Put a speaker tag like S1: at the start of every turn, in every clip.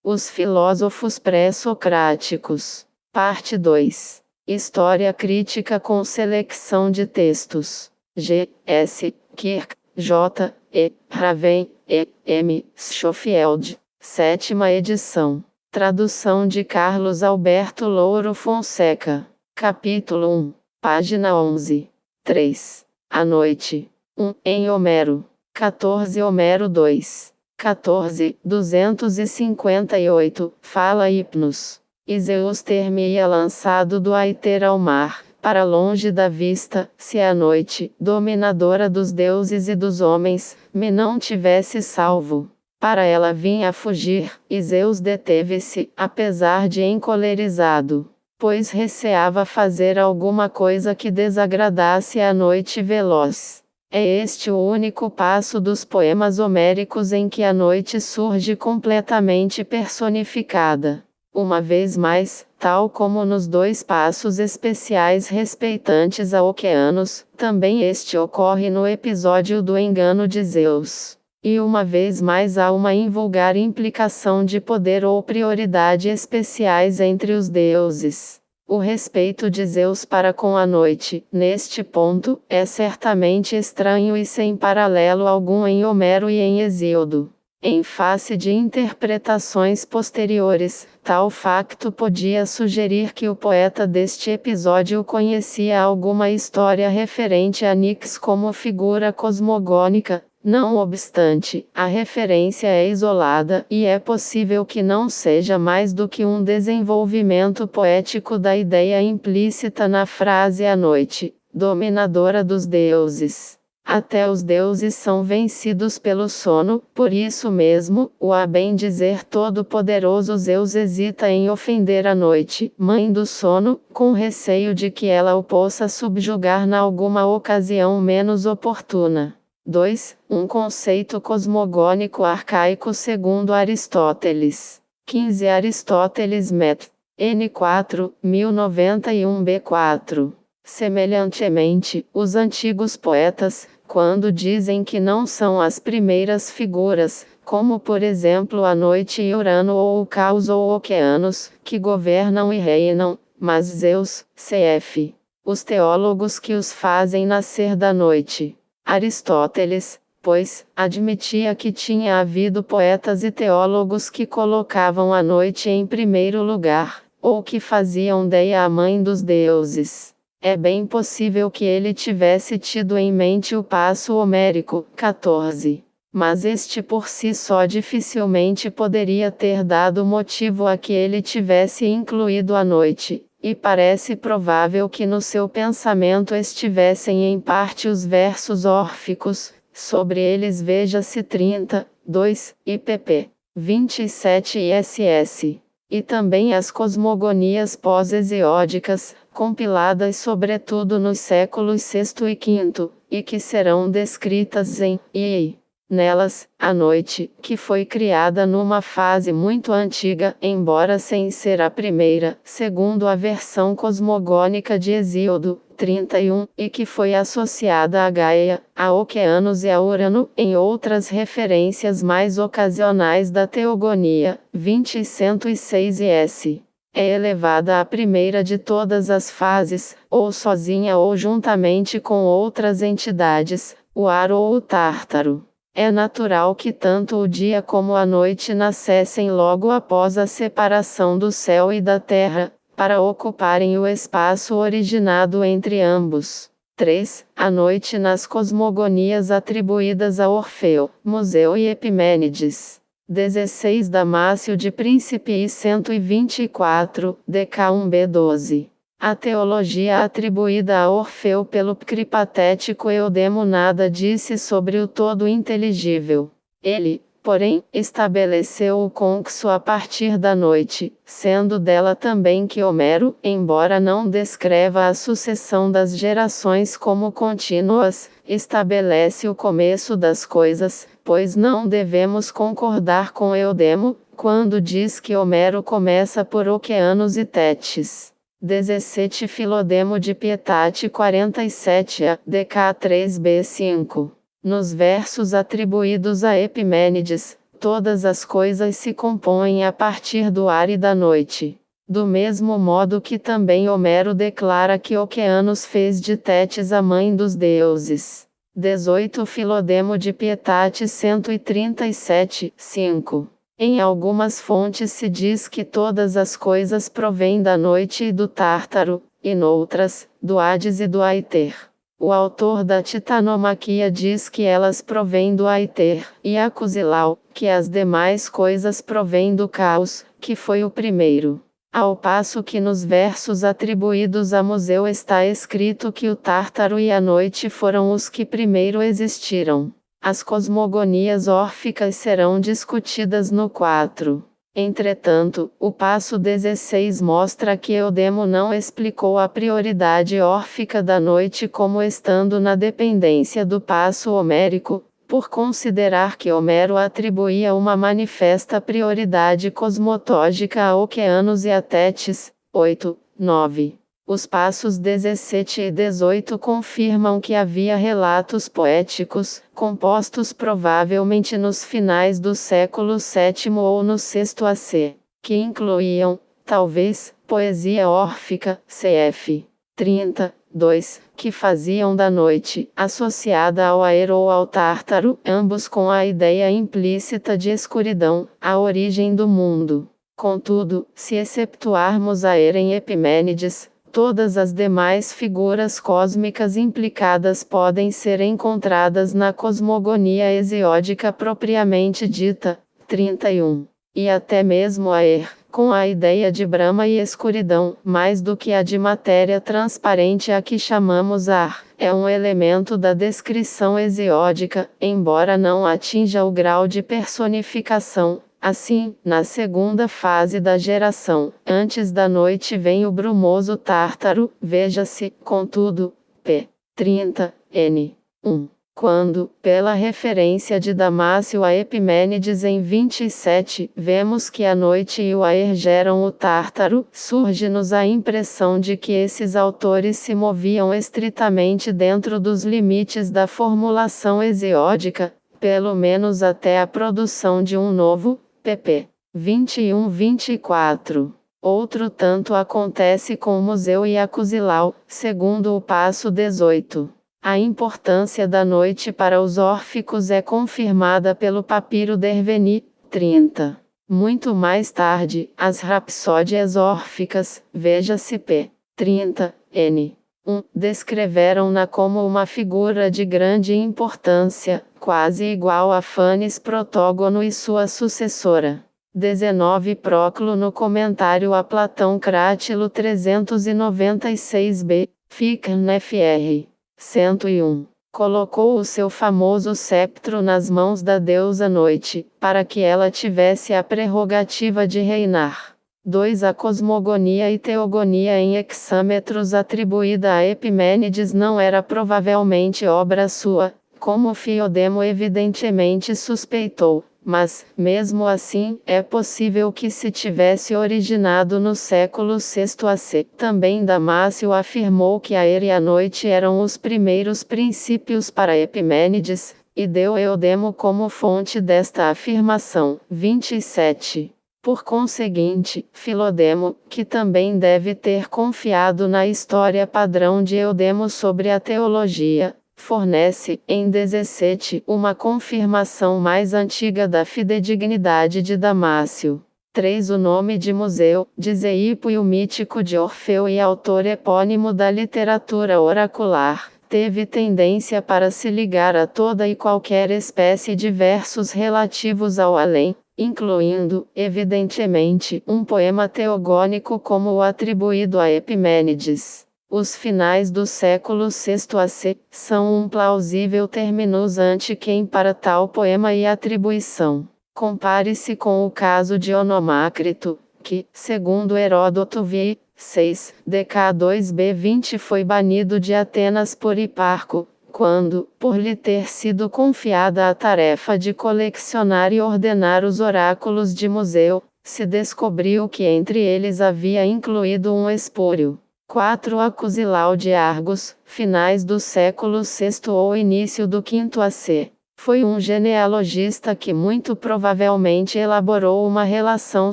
S1: Os filósofos pré-socráticos. Parte 2. História crítica com seleção de textos. G. S. Kirk, J. E. Raven, E. M. Schofield. 7ª edição. Tradução de Carlos Alberto Louro Fonseca. Capítulo 1. Página 11. 3. A noite. 1. Em Homero. 14. Homero 2. 14. 258. Fala Hipnos. E Zeus ter-me-ia lançado do Aiter ao mar, para longe da vista, se a noite, dominadora dos deuses e dos homens, me não tivesse salvo. Para ela vinha a fugir, e Zeus deteve-se, apesar de encolerizado, pois receava fazer alguma coisa que desagradasse a noite veloz. É este o único passo dos poemas homéricos em que a noite surge completamente personificada. Uma vez mais, tal como nos 2 passos especiais respeitantes a Oceanos, também este ocorre no episódio do engano de Zeus. E uma vez mais há uma invulgar implicação de poder ou prioridade especiais entre os deuses. O respeito de Zeus para com a noite, neste ponto, é certamente estranho e sem paralelo algum em Homero e em Hesíodo. Em face de interpretações posteriores, tal facto podia sugerir que o poeta deste episódio conhecia alguma história referente a Nix como figura cosmogônica. Não obstante, a referência é isolada e é possível que não seja mais do que um desenvolvimento poético da ideia implícita na frase a noite, dominadora dos deuses. Até os deuses são vencidos pelo sono, por isso mesmo, o a bem dizer todo-poderoso Zeus hesita em ofender a noite, mãe do sono, com receio de que ela o possa subjugar na alguma ocasião menos oportuna. 2. Um conceito cosmogônico arcaico segundo Aristóteles. 15. Aristóteles Met. N4, 1091b4. Semelhantemente, os antigos poetas, quando dizem que não são as primeiras figuras, como por exemplo a noite e Urano ou o caos ou Oceanos, que governam e reinam, mas Zeus, cf. Os teólogos que os fazem nascer da noite. Aristóteles, pois, admitia que tinha havido poetas e teólogos que colocavam a noite em primeiro lugar, ou que faziam Deia a mãe dos deuses. É bem possível que ele tivesse tido em mente o passo homérico, 14. Mas este por si só dificilmente poderia ter dado motivo a que ele tivesse incluído a noite, e parece provável que no seu pensamento estivessem em parte os versos órficos, sobre eles veja-se 30, 2, e pp. 27 e ss. E também as cosmogonias pós-hesiódicas, compiladas sobretudo nos séculos VI e V, e que serão descritas em I. Nelas, a noite, que foi criada numa fase muito antiga, embora sem ser a primeira, segundo a versão cosmogônica de Hesíodo, 31, e que foi associada a Gaia, a Oceanos e a Urano, em outras referências mais ocasionais da teogonia, 20 e 106 e s. É elevada à primeira de todas as fases, ou sozinha ou juntamente com outras entidades, o ar ou o Tártaro. É natural que tanto o dia como a noite nascessem logo após a separação do céu e da terra, para ocuparem o espaço originado entre ambos. 3. A noite nas cosmogonias atribuídas a Orfeu, Museu e Epimênides. 16 Damácio de Príncipe e 124, DK1b12. A teologia atribuída a Orfeu pelo peripatético Eudemo nada disse sobre o todo inteligível. Ele, porém, estabeleceu o conxo a partir da noite, sendo dela também que Homero, embora não descreva a sucessão das gerações como contínuas, estabelece o começo das coisas, pois não devemos concordar com Eudemo, quando diz que Homero começa por Oceanos e Tétis. 17 Filodemo de Pietate 47a, DK3b5. Nos versos atribuídos a Epimênides, Todas as coisas se compõem a partir do ar e da noite. Do mesmo modo que também Homero declara que Oceanos fez de Tétis a mãe dos deuses. 18 Filodemo de Pietate 137, 5. Em algumas fontes se diz que todas as coisas provêm da noite e do Tártaro, e noutras, do Hades e do Aether. O autor da Titanomaquia diz que elas provêm do Aether, e Acusilau, que as demais coisas provêm do caos, que foi o primeiro. Ao passo que nos versos atribuídos a Museu está escrito que o Tártaro e a noite foram os que primeiro existiram. As cosmogonias órficas serão discutidas no 4. Entretanto, o passo 16 mostra que Eudemo não explicou a prioridade órfica da noite como estando na dependência do passo homérico, por considerar que Homero atribuía uma manifesta prioridade cosmotógica a Oceanos e a Tétis. 8, 9. Os passos 17 e 18 confirmam que havia relatos poéticos, compostos provavelmente nos finais do século VII ou no VI AC, que incluíam, talvez, poesia órfica, cf. 30, 2, que faziam da noite, associada ao Aer ou ao Tártaro, ambos com a ideia implícita de escuridão, a origem do mundo. Contudo, se exceptuarmos Aer em Epimênides, todas as demais figuras cósmicas implicadas podem ser encontradas na cosmogonia hesiódica propriamente dita. 31. E até mesmo Aer, com a ideia de Brahma e escuridão, mais do que a de matéria transparente a que chamamos ar, é um elemento da descrição hesiódica, embora não atinja o grau de personificação. Assim, na segunda fase da geração, antes da noite vem o brumoso Tártaro, veja-se, contudo, p. 30, n. 1. Quando, pela referência de Damácio a Epimênides em 27, vemos que a noite e o Aer geram o Tártaro, surge-nos a impressão de que esses autores se moviam estritamente dentro dos limites da formulação hesiódica, pelo menos até a produção de um novo, pp. 21-24. Outro tanto acontece com Museu e Acusilau, segundo o passo 18. A importância da noite para os órficos é confirmada pelo papiro Derveni, 30. Muito mais tarde, as rapsódias órficas, veja-se p. 30, n. 1, descreveram-na como uma figura de grande importância, quase igual a Fanes Protógono e sua sucessora. 19 Próclo no comentário a Platão Crátilo 396b, Ficn Fr. 101. Colocou o seu famoso sceptro nas mãos da deusa Noite, para que ela tivesse a prerrogativa de reinar. 2. A cosmogonia e teogonia em hexâmetros atribuída a Epimênides não era provavelmente obra sua, como Fiodemo evidentemente suspeitou, mas, mesmo assim, é possível que se tivesse originado no século VI AC. Também Damácio afirmou que Aer e a noite eram os primeiros princípios para Epimênides, e deu Eudemo como fonte desta afirmação. 27. Por conseguinte, Filodemo, que também deve ter confiado na história padrão de Eudemo sobre a teologia, fornece, em 17, uma confirmação mais antiga da fidedignidade de Damácio. 3. O nome de Museu, de Zeipo e o mítico de Orfeu e autor epônimo da literatura oracular, teve tendência para se ligar a toda e qualquer espécie de versos relativos ao além, incluindo, evidentemente, um poema teogônico como o atribuído a Epimênides. Os finais do século VI AC são um plausível terminus ante quem para tal poema e atribuição. Compare-se com o caso de Onomácrito, que, segundo Heródoto vi. 6, DK 2b20 foi banido de Atenas por Hiparco, quando, por lhe ter sido confiada a tarefa de colecionar e ordenar os oráculos de Museu, se descobriu que entre eles havia incluído um espúrio. 4. Acusilau de Argos, finais do século VI ou início do V AC. Foi um genealogista que muito provavelmente elaborou uma relação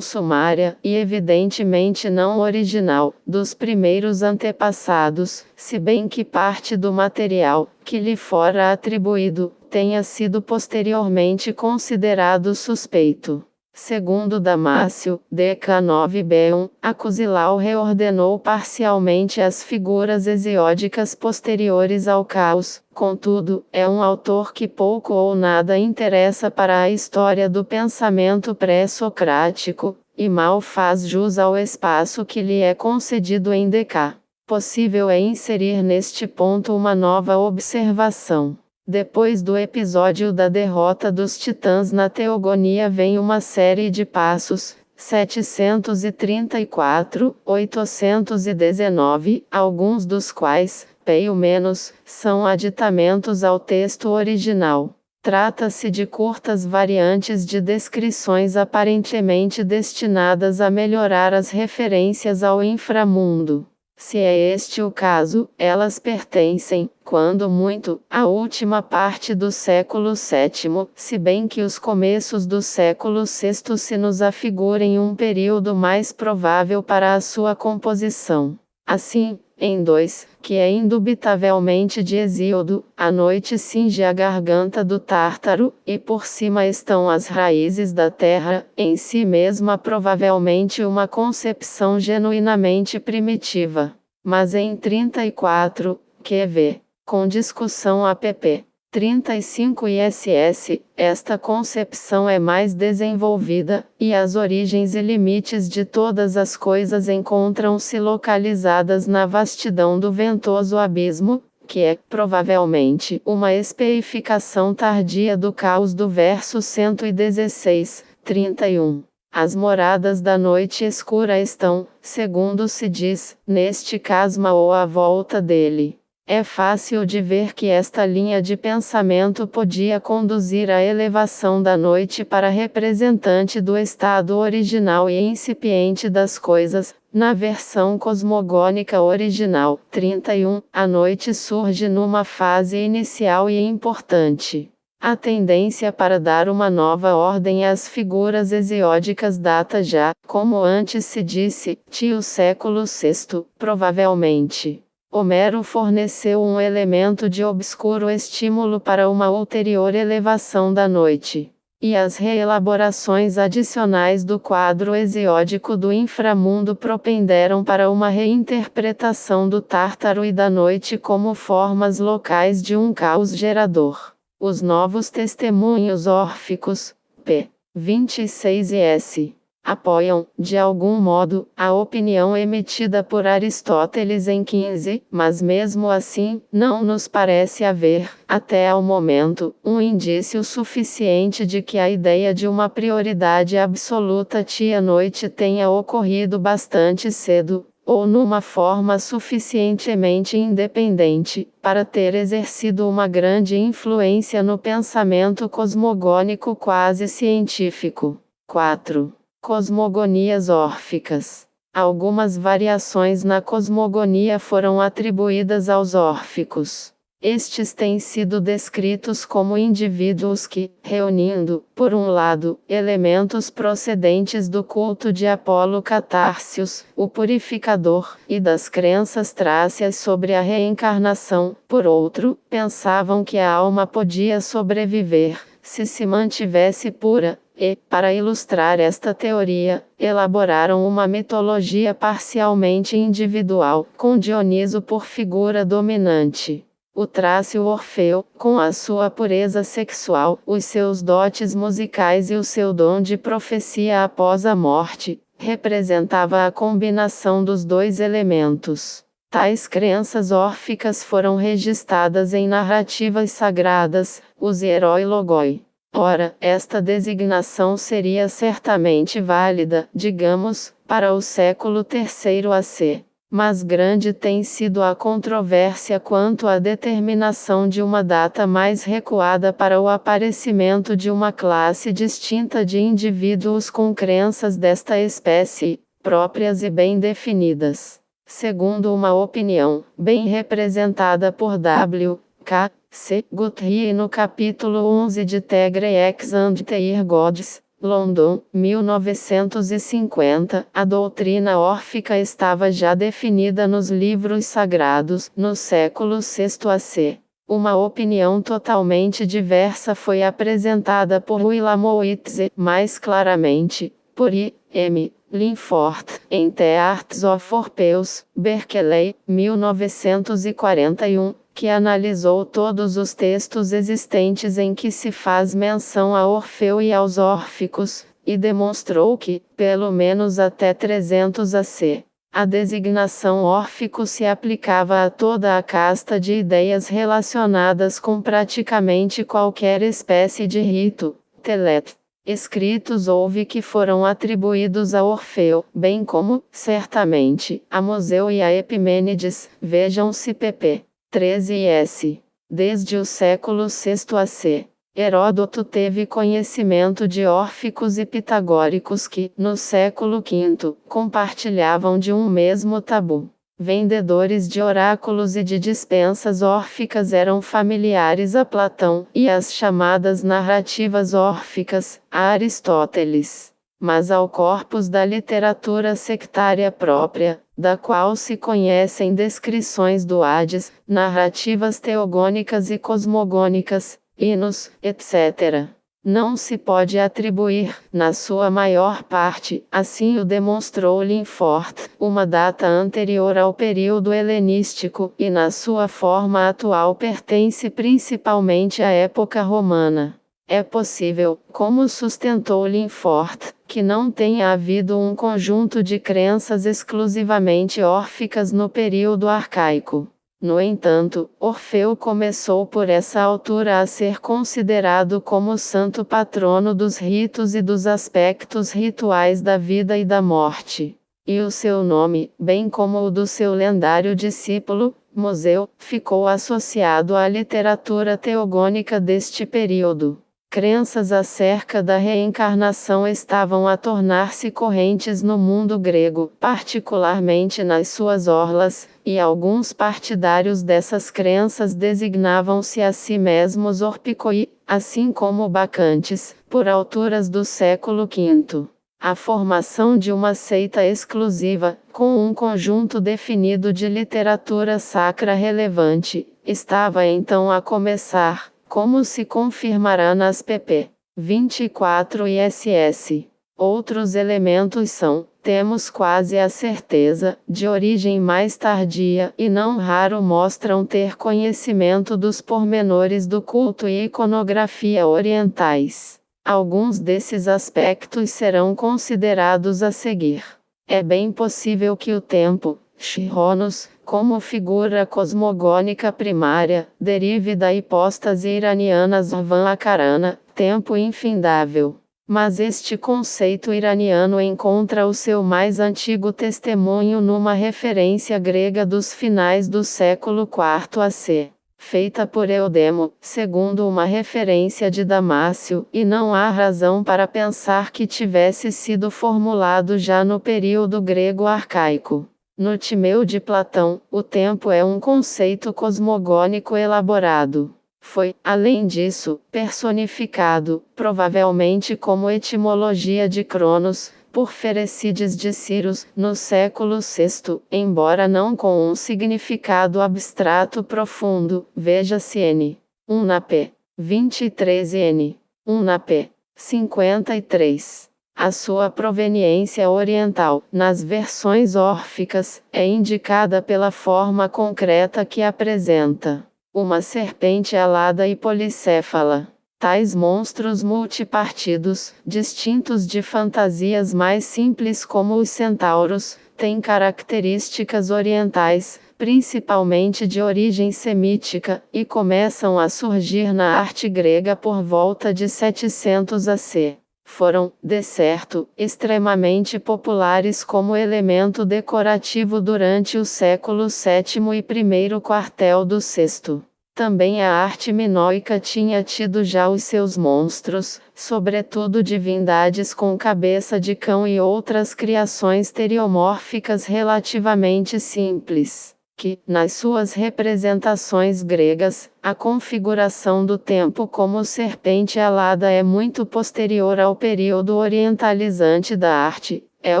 S1: sumária, e evidentemente não original, dos primeiros antepassados, se bem que parte do material, que lhe fora atribuído, tenha sido posteriormente considerado suspeito. Segundo Damácio, DK 9b1, Acusilau reordenou parcialmente as figuras hesiódicas posteriores ao caos, contudo, é um autor que pouco ou nada interessa para a história do pensamento pré-socrático, e mal faz jus ao espaço que lhe é concedido em DK. Possível é inserir neste ponto uma nova observação. Depois do episódio da derrota dos titãs na Teogonia vem uma série de passos, 734, 819, alguns dos quais, pelo menos, são aditamentos ao texto original. Trata-se de curtas variantes de descrições aparentemente destinadas a melhorar as referências ao inframundo. Se é este o caso, elas pertencem, quando muito, à última parte do século VII, se bem que os começos do século VI se nos afigurem um período mais provável para a sua composição. Assim, em 2, que é indubitavelmente de Hesíodo, a noite cinge a garganta do Tártaro, e por cima estão as raízes da terra, em si mesma provavelmente uma concepção genuinamente primitiva. Mas em 34, QV, com discussão app. 35 ISS, esta concepção é mais desenvolvida, e as origens e limites de todas as coisas encontram-se localizadas na vastidão do ventoso abismo, que é, provavelmente, uma espeificação tardia do caos do verso 116, 31. As moradas da noite escura estão, segundo se diz, neste casma ou à volta dele. É fácil de ver que esta linha de pensamento podia conduzir à elevação da noite para representante do estado original e incipiente das coisas. Na versão cosmogônica original, 31, a noite surge numa fase inicial e importante. A tendência para dar uma nova ordem às figuras hesiódicas data já, como antes se disse, o século VI, provavelmente. Homero forneceu um elemento de obscuro estímulo para uma ulterior elevação da noite. E as reelaborações adicionais do quadro hesiódico do inframundo propenderam para uma reinterpretação do Tártaro e da noite como formas locais de um caos gerador. Os novos testemunhos órficos, p. 26 e s. apoiam, de algum modo, a opinião emitida por Aristóteles em 15, mas mesmo assim, não nos parece haver, até ao momento, um indício suficiente de que a ideia de uma prioridade absoluta tia-noite tenha ocorrido bastante cedo, ou numa forma suficientemente independente, para ter exercido uma grande influência no pensamento cosmogônico quase científico. 4. Cosmogonias órficas. Algumas variações na cosmogonia foram atribuídas aos órficos. Estes têm sido descritos como indivíduos que, reunindo, por um lado, elementos procedentes do culto de Apolo Catársios, o purificador, e das crenças trácias sobre a reencarnação, por outro, pensavam que a alma podia sobreviver, se mantivesse pura, e, para ilustrar esta teoria, elaboraram uma mitologia parcialmente individual, com Dioniso por figura dominante. O Trácio Orfeu, com a sua pureza sexual, os seus dotes musicais e o seu dom de profecia após a morte, representava a combinação dos dois elementos. Tais crenças órficas foram registradas em narrativas sagradas, os Hieroi Logoi. Ora, esta designação seria certamente válida, digamos, para o século III AC. Mas grande tem sido a controvérsia quanto à determinação de uma data mais recuada para o aparecimento de uma classe distinta de indivíduos com crenças desta espécie, próprias e bem definidas. Segundo uma opinião, bem representada por W. K. C. Guthrie no capítulo 11 de The Greeks and Their Gods, London, 1950, a doutrina órfica estava já definida nos livros sagrados, no século VI AC. Uma opinião totalmente diversa foi apresentada por William Whitze, mais claramente, por I. M. Linford, em The Arts of Orpheus, Berkeley, 1941, que analisou todos os textos existentes em que se faz menção a Orfeu e aos órficos, e demonstrou que, pelo menos até 300 AC, a designação órfico se aplicava a toda a casta de ideias relacionadas com praticamente qualquer espécie de rito, telet. Escritos houve que foram atribuídos a Orfeu, bem como, certamente, a Museu e a Epimênides, vejam-se pp. 13 e s. Desde o século VI AC, Heródoto teve conhecimento de órficos e pitagóricos que, no século V, compartilhavam de um mesmo tabu. Vendedores de oráculos e de dispensas órficas eram familiares a Platão e as chamadas narrativas órficas, a Aristóteles. Mas ao corpus da literatura sectária própria, da qual se conhecem descrições do Hades, narrativas teogônicas e cosmogônicas, hinos, etc., não se pode atribuir, na sua maior parte, assim o demonstrou Linford, uma data anterior ao período helenístico, e na sua forma atual pertence principalmente à época romana. É possível, como sustentou Linford, que não tenha havido um conjunto de crenças exclusivamente órficas no período arcaico. No entanto, Orfeu começou por essa altura a ser considerado como santo patrono dos ritos e dos aspectos rituais da vida e da morte. E o seu nome, bem como o do seu lendário discípulo, Museu, ficou associado à literatura teogônica deste período. Crenças acerca da reencarnação estavam a tornar-se correntes no mundo grego, particularmente nas suas orlas, e alguns partidários dessas crenças designavam-se a si mesmos orpicoi, assim como bacantes, por alturas do século V. A formação de uma seita exclusiva, com um conjunto definido de literatura sacra relevante, estava então a começar, como se confirmará nas pp. 24 e ss. Outros elementos são, temos quase a certeza, de origem mais tardia e não raro mostram ter conhecimento dos pormenores do culto e iconografia orientais. Alguns desses aspectos serão considerados a seguir. É bem possível que o tempo, Chronos, como figura cosmogônica primária, derive da hipóstase iraniana Zvan-Akarana, tempo infindável. Mas este conceito iraniano encontra o seu mais antigo testemunho numa referência grega dos finais do século IV AC, feita por Eudemo, segundo uma referência de Damácio, e não há razão para pensar que tivesse sido formulado já no período grego arcaico. No Timeu de Platão, o tempo é um conceito cosmogônico elaborado. Foi, além disso, personificado, provavelmente como etimologia de Cronos, por Ferecides de Ciros, no século VI, embora não com um significado abstrato profundo, veja-se N. 1 na p. 23 e N. 1 na p. 53. A sua proveniência oriental, nas versões órficas, é indicada pela forma concreta que apresenta. Uma serpente alada e policéfala. Tais monstros multipartidos, distintos de fantasias mais simples como os centauros, têm características orientais, principalmente de origem semítica, e começam a surgir na arte grega por volta de 700 AC. Foram, de certo, extremamente populares como elemento decorativo durante o século VII e primeiro quartel do VI. Também a arte minoica tinha tido já os seus monstros, sobretudo divindades com cabeça de cão e outras criações teriomórficas relativamente simples. que, nas suas representações gregas, a configuração do tempo como serpente alada é muito posterior ao período orientalizante da arte, é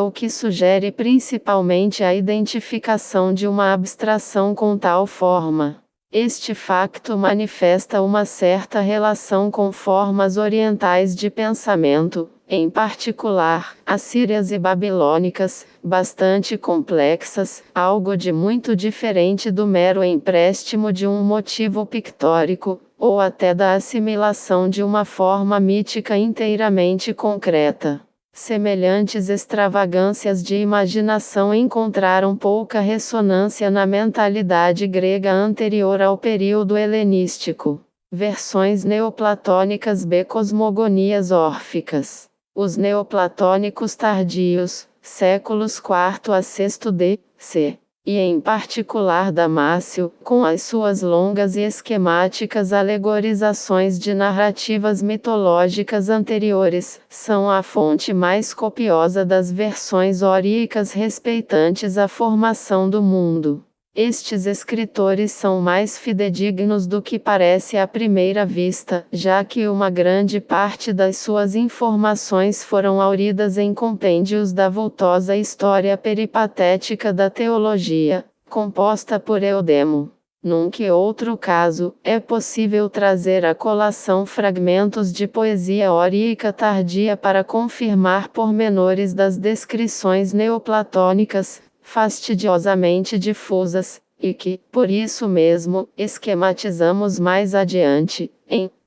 S1: o que sugere principalmente a identificação de uma abstração com tal forma. Este facto manifesta uma certa relação com formas orientais de pensamento, em particular, assírias e babilônicas, bastante complexas, algo de muito diferente do mero empréstimo de um motivo pictórico, ou até da assimilação de uma forma mítica inteiramente concreta. Semelhantes extravagâncias de imaginação encontraram pouca ressonância na mentalidade grega anterior ao período helenístico. Versões neoplatônicas B. Cosmogonias órficas. Os neoplatônicos tardios, séculos IV a VI d.C., e em particular Damásio, com as suas longas e esquemáticas alegorizações de narrativas mitológicas anteriores, são a fonte mais copiosa das versões horíicas respeitantes à formação do mundo. Estes escritores são mais fidedignos do que parece à primeira vista, já que uma grande parte das suas informações foram hauridas em compêndios da vultosa história peripatética da teologia, composta por Eudemo. Num que outro caso, é possível trazer à colação fragmentos de poesia horíica tardia para confirmar pormenores das descrições neoplatônicas, fastidiosamente difusas, e que, por isso mesmo, esquematizamos mais adiante,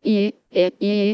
S1: e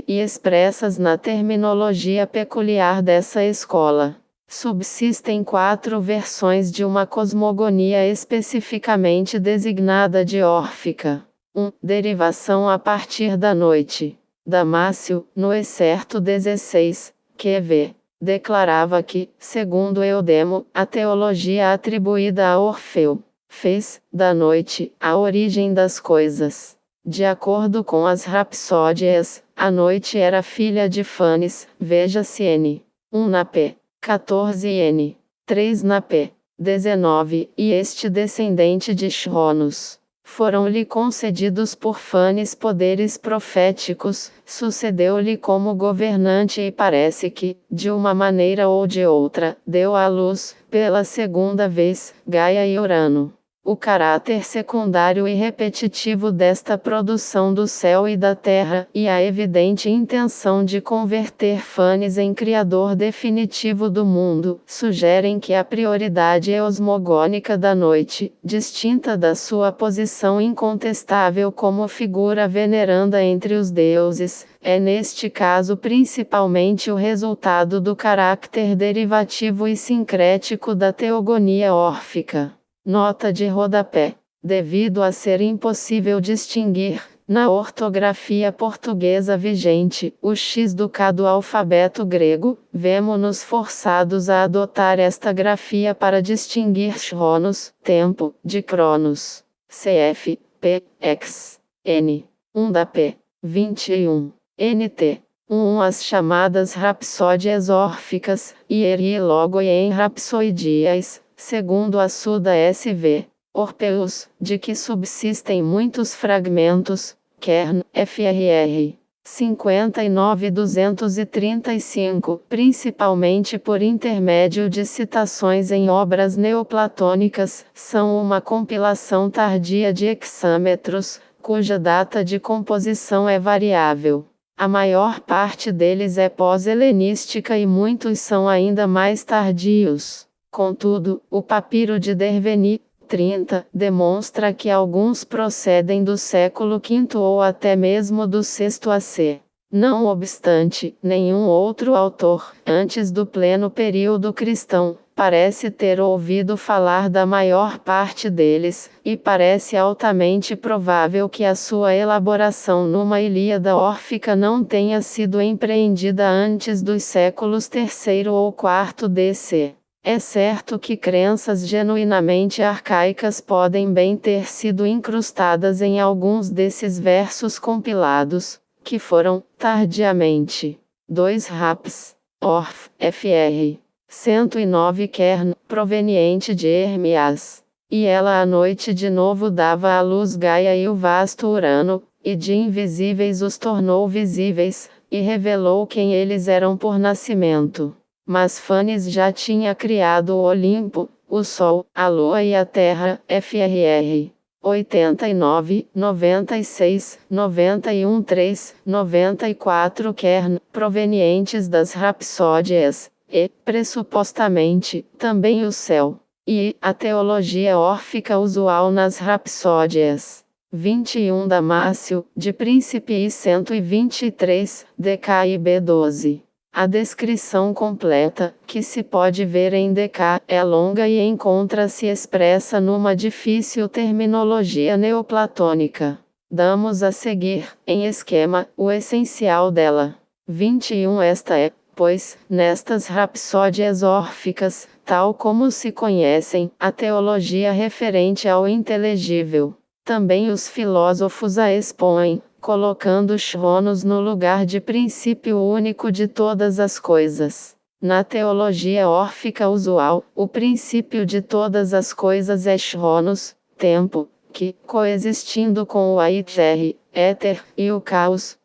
S1: expressas na terminologia peculiar dessa escola. Subsistem 4 versões de uma cosmogonia especificamente designada de órfica. 1. Derivação a partir da noite. Damásio, no excerto 16, QV, declarava que, segundo Eudemo, a teologia atribuída a Orfeu fez, da noite, a origem das coisas. De acordo com as rapsódias, a noite era filha de Fanes, veja-se N. 1 na p. 14 N. 3 na p. 19, e este descendente de Chronos. Foram-lhe concedidos por Fanes poderes proféticos, sucedeu-lhe como governante e parece que, de uma maneira ou de outra, deu à luz, pela segunda vez, Gaia e Urano. O caráter secundário e repetitivo desta produção do céu e da terra, e a evidente intenção de converter Fanes em criador definitivo do mundo, sugerem que a prioridade eosmogônica da noite, distinta da sua posição incontestável como figura veneranda entre os deuses, é neste caso principalmente o resultado do caráter derivativo e sincrético da teogonia órfica. Nota de rodapé. Devido a ser impossível distinguir, na ortografia portuguesa vigente, o X do K do alfabeto grego, vemo-nos forçados a adotar esta grafia para distinguir Chronos, tempo, de Cronos. Cf. P. X. N. 1 da P. 21. NT. 1. As chamadas rapsódias órficas, ieri logo e em rapsoidias, segundo a Suda SV. Orpeus, de que subsistem muitos fragmentos, Kern, FRR. 59-235, principalmente por intermédio de citações em obras neoplatônicas, são uma compilação tardia de hexâmetros, cuja data de composição é variável. A maior parte deles é pós-helenística e muitos são ainda mais tardios. Contudo, o papiro de Derveni, 30, demonstra que alguns procedem do século V ou até mesmo do VI AC. Não obstante, nenhum outro autor, antes do pleno período cristão, parece ter ouvido falar da maior parte deles, e parece altamente provável que a sua elaboração numa Ilíada órfica não tenha sido empreendida antes dos séculos III ou IV d.C. É certo que crenças genuinamente arcaicas podem bem ter sido incrustadas em alguns desses versos compilados, que foram, tardiamente, 2 Raps, Orf, Fr. 109 Kern, proveniente de Hermias. E ela à noite de novo dava à luz Gaia e o vasto Urano, e de invisíveis os tornou visíveis, e revelou quem eles eram por nascimento. Mas Fanes já tinha criado o Olimpo, o Sol, a Lua e a Terra, FRR. 89, 96, 91 3, 94 Kern, provenientes das Rapsódias, e, pressupostamente, também o céu. E a teologia órfica usual nas Rapsódias. 21 Damácio, de Príncipe e 123, DKIB 12. A descrição completa, que se pode ver em DK, é longa e encontra-se expressa numa difícil terminologia neoplatônica. Damos a seguir, em esquema, o essencial dela. 21 Esta é, pois, nestas rapsódias órficas, tal como se conhecem, a teologia referente ao inteligível. Também os filósofos a expõem, colocando Chronos no lugar de princípio único de todas as coisas. Na teologia órfica usual, o princípio de todas as coisas é Chronos, tempo, que, coexistindo com o Aiter, éter, e o caos,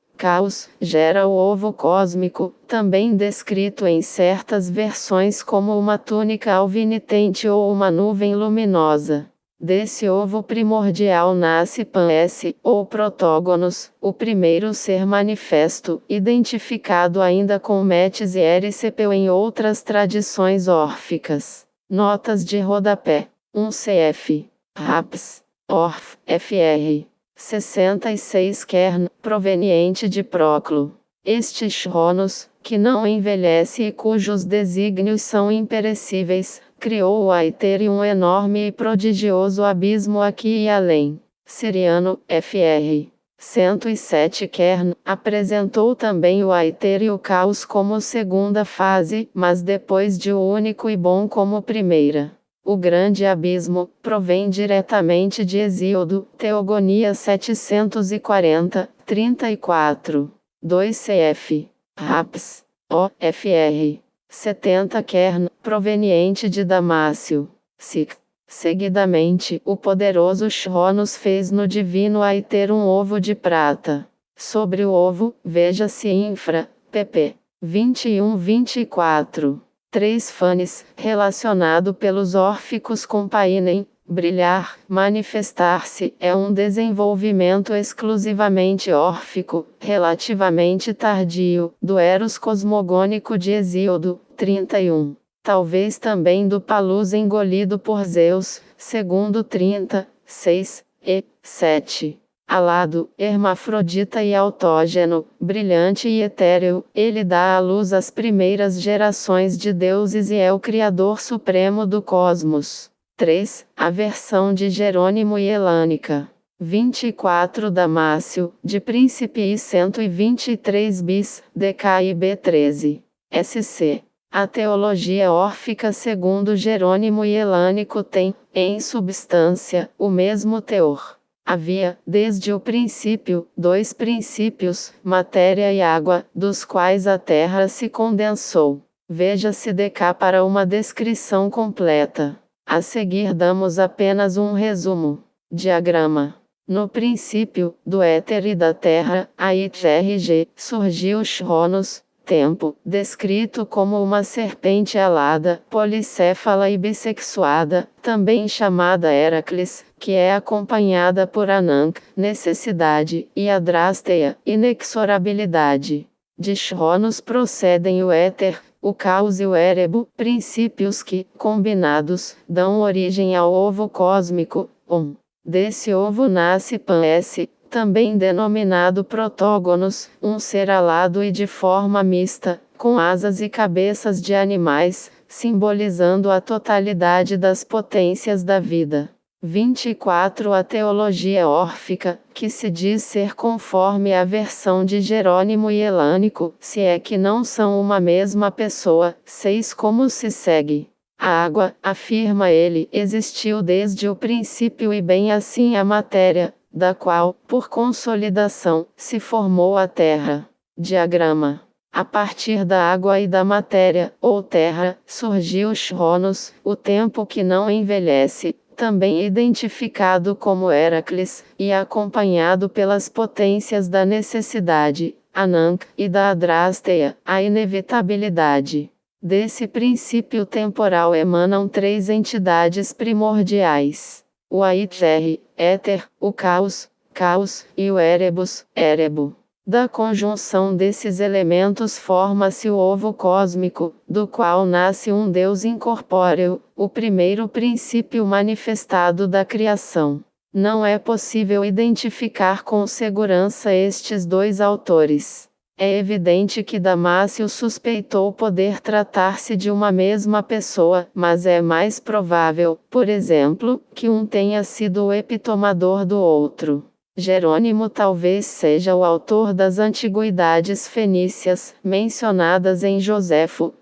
S1: gera o ovo cósmico, também descrito em certas versões como uma túnica alvinitente ou uma nuvem luminosa. Desse ovo primordial nasce Pan-S, ou Protógonos, o primeiro ser manifesto, identificado ainda com Metis e Erisipeu em outras tradições órficas. Notas de rodapé. 1 CF. Raps. Orf. FR. 66 Kern, proveniente de Proclo. Este Chronos, que não envelhece e cujos desígnios são imperecíveis, criou o Aiter e um enorme e prodigioso abismo aqui e além. Siriano, FR. 107 Kern, apresentou também o Aiter e o caos como segunda fase, mas depois de o único e bom como primeira. O grande abismo, provém diretamente de Hesíodo, Teogonia 740, 34. 2 CF. Raps. O. FR. 70 Kern, proveniente de Damácio. Seguidamente, o poderoso Chronos fez no divino Aiter um ovo de prata. Sobre o ovo, veja-se infra, pp. 21-24. 3 Fanes, relacionado pelos órficos com Painem, brilhar, manifestar-se, é um desenvolvimento exclusivamente órfico, relativamente tardio, do Eros cosmogônico de Hesíodo, 31. Talvez também do Palus engolido por Zeus, segundo 30, 6, e 7. Alado, hermafrodita e autógeno, brilhante e etéreo, ele dá à luz as primeiras gerações de deuses e é o Criador Supremo do cosmos. 3. A versão de Jerônimo e Helânica. 24 Damácio, de Príncipe e 123 bis, DKIB 13. SC. A teologia órfica segundo Jerônimo e Helânico tem, em substância, o mesmo teor. Havia, desde o princípio, dois princípios, matéria e água, dos quais a terra se condensou. Veja-se DK para uma descrição completa. A seguir damos apenas um resumo. Diagrama. No princípio, do éter e da terra, a ITRG, surgiu Chronos, tempo, descrito como uma serpente alada, policéfala e bissexuada, também chamada Heracles, que é acompanhada por Anank, necessidade, e Adrasteia, inexorabilidade. De Chronos procedem o éter, o caos e o érebo, princípios que, combinados, dão origem ao ovo cósmico. Desse ovo nasce Pan-S, também denominado Protógonos, um ser alado e de forma mista, com asas e cabeças de animais, simbolizando a totalidade das potências da vida. 24 A teologia órfica, que se diz ser conforme a versão de Jerônimo e Helânico, se é que não são uma mesma pessoa. 6 Como se segue? A água, afirma ele, existiu desde o princípio e bem assim a matéria, da qual, por consolidação, se formou a terra. Diagrama. A partir da água e da matéria, ou terra, surgiu Chronos, o tempo que não envelhece, também identificado como Heracles, e acompanhado pelas potências da necessidade, Anank, e da Adrasteia, a inevitabilidade. Desse princípio temporal emanam três entidades primordiais: o Aither, éter, o caos, caos, e o Erebus, erebo. Da conjunção desses elementos forma-se o ovo cósmico, do qual nasce um Deus incorpóreo, o primeiro princípio manifestado da criação. Não é possível identificar com segurança estes dois autores. É evidente que Damácio suspeitou poder tratar-se de uma mesma pessoa, mas é mais provável, por exemplo, que um tenha sido o epitomador do outro. Jerônimo talvez seja o autor das antiguidades fenícias, mencionadas em Joséfo,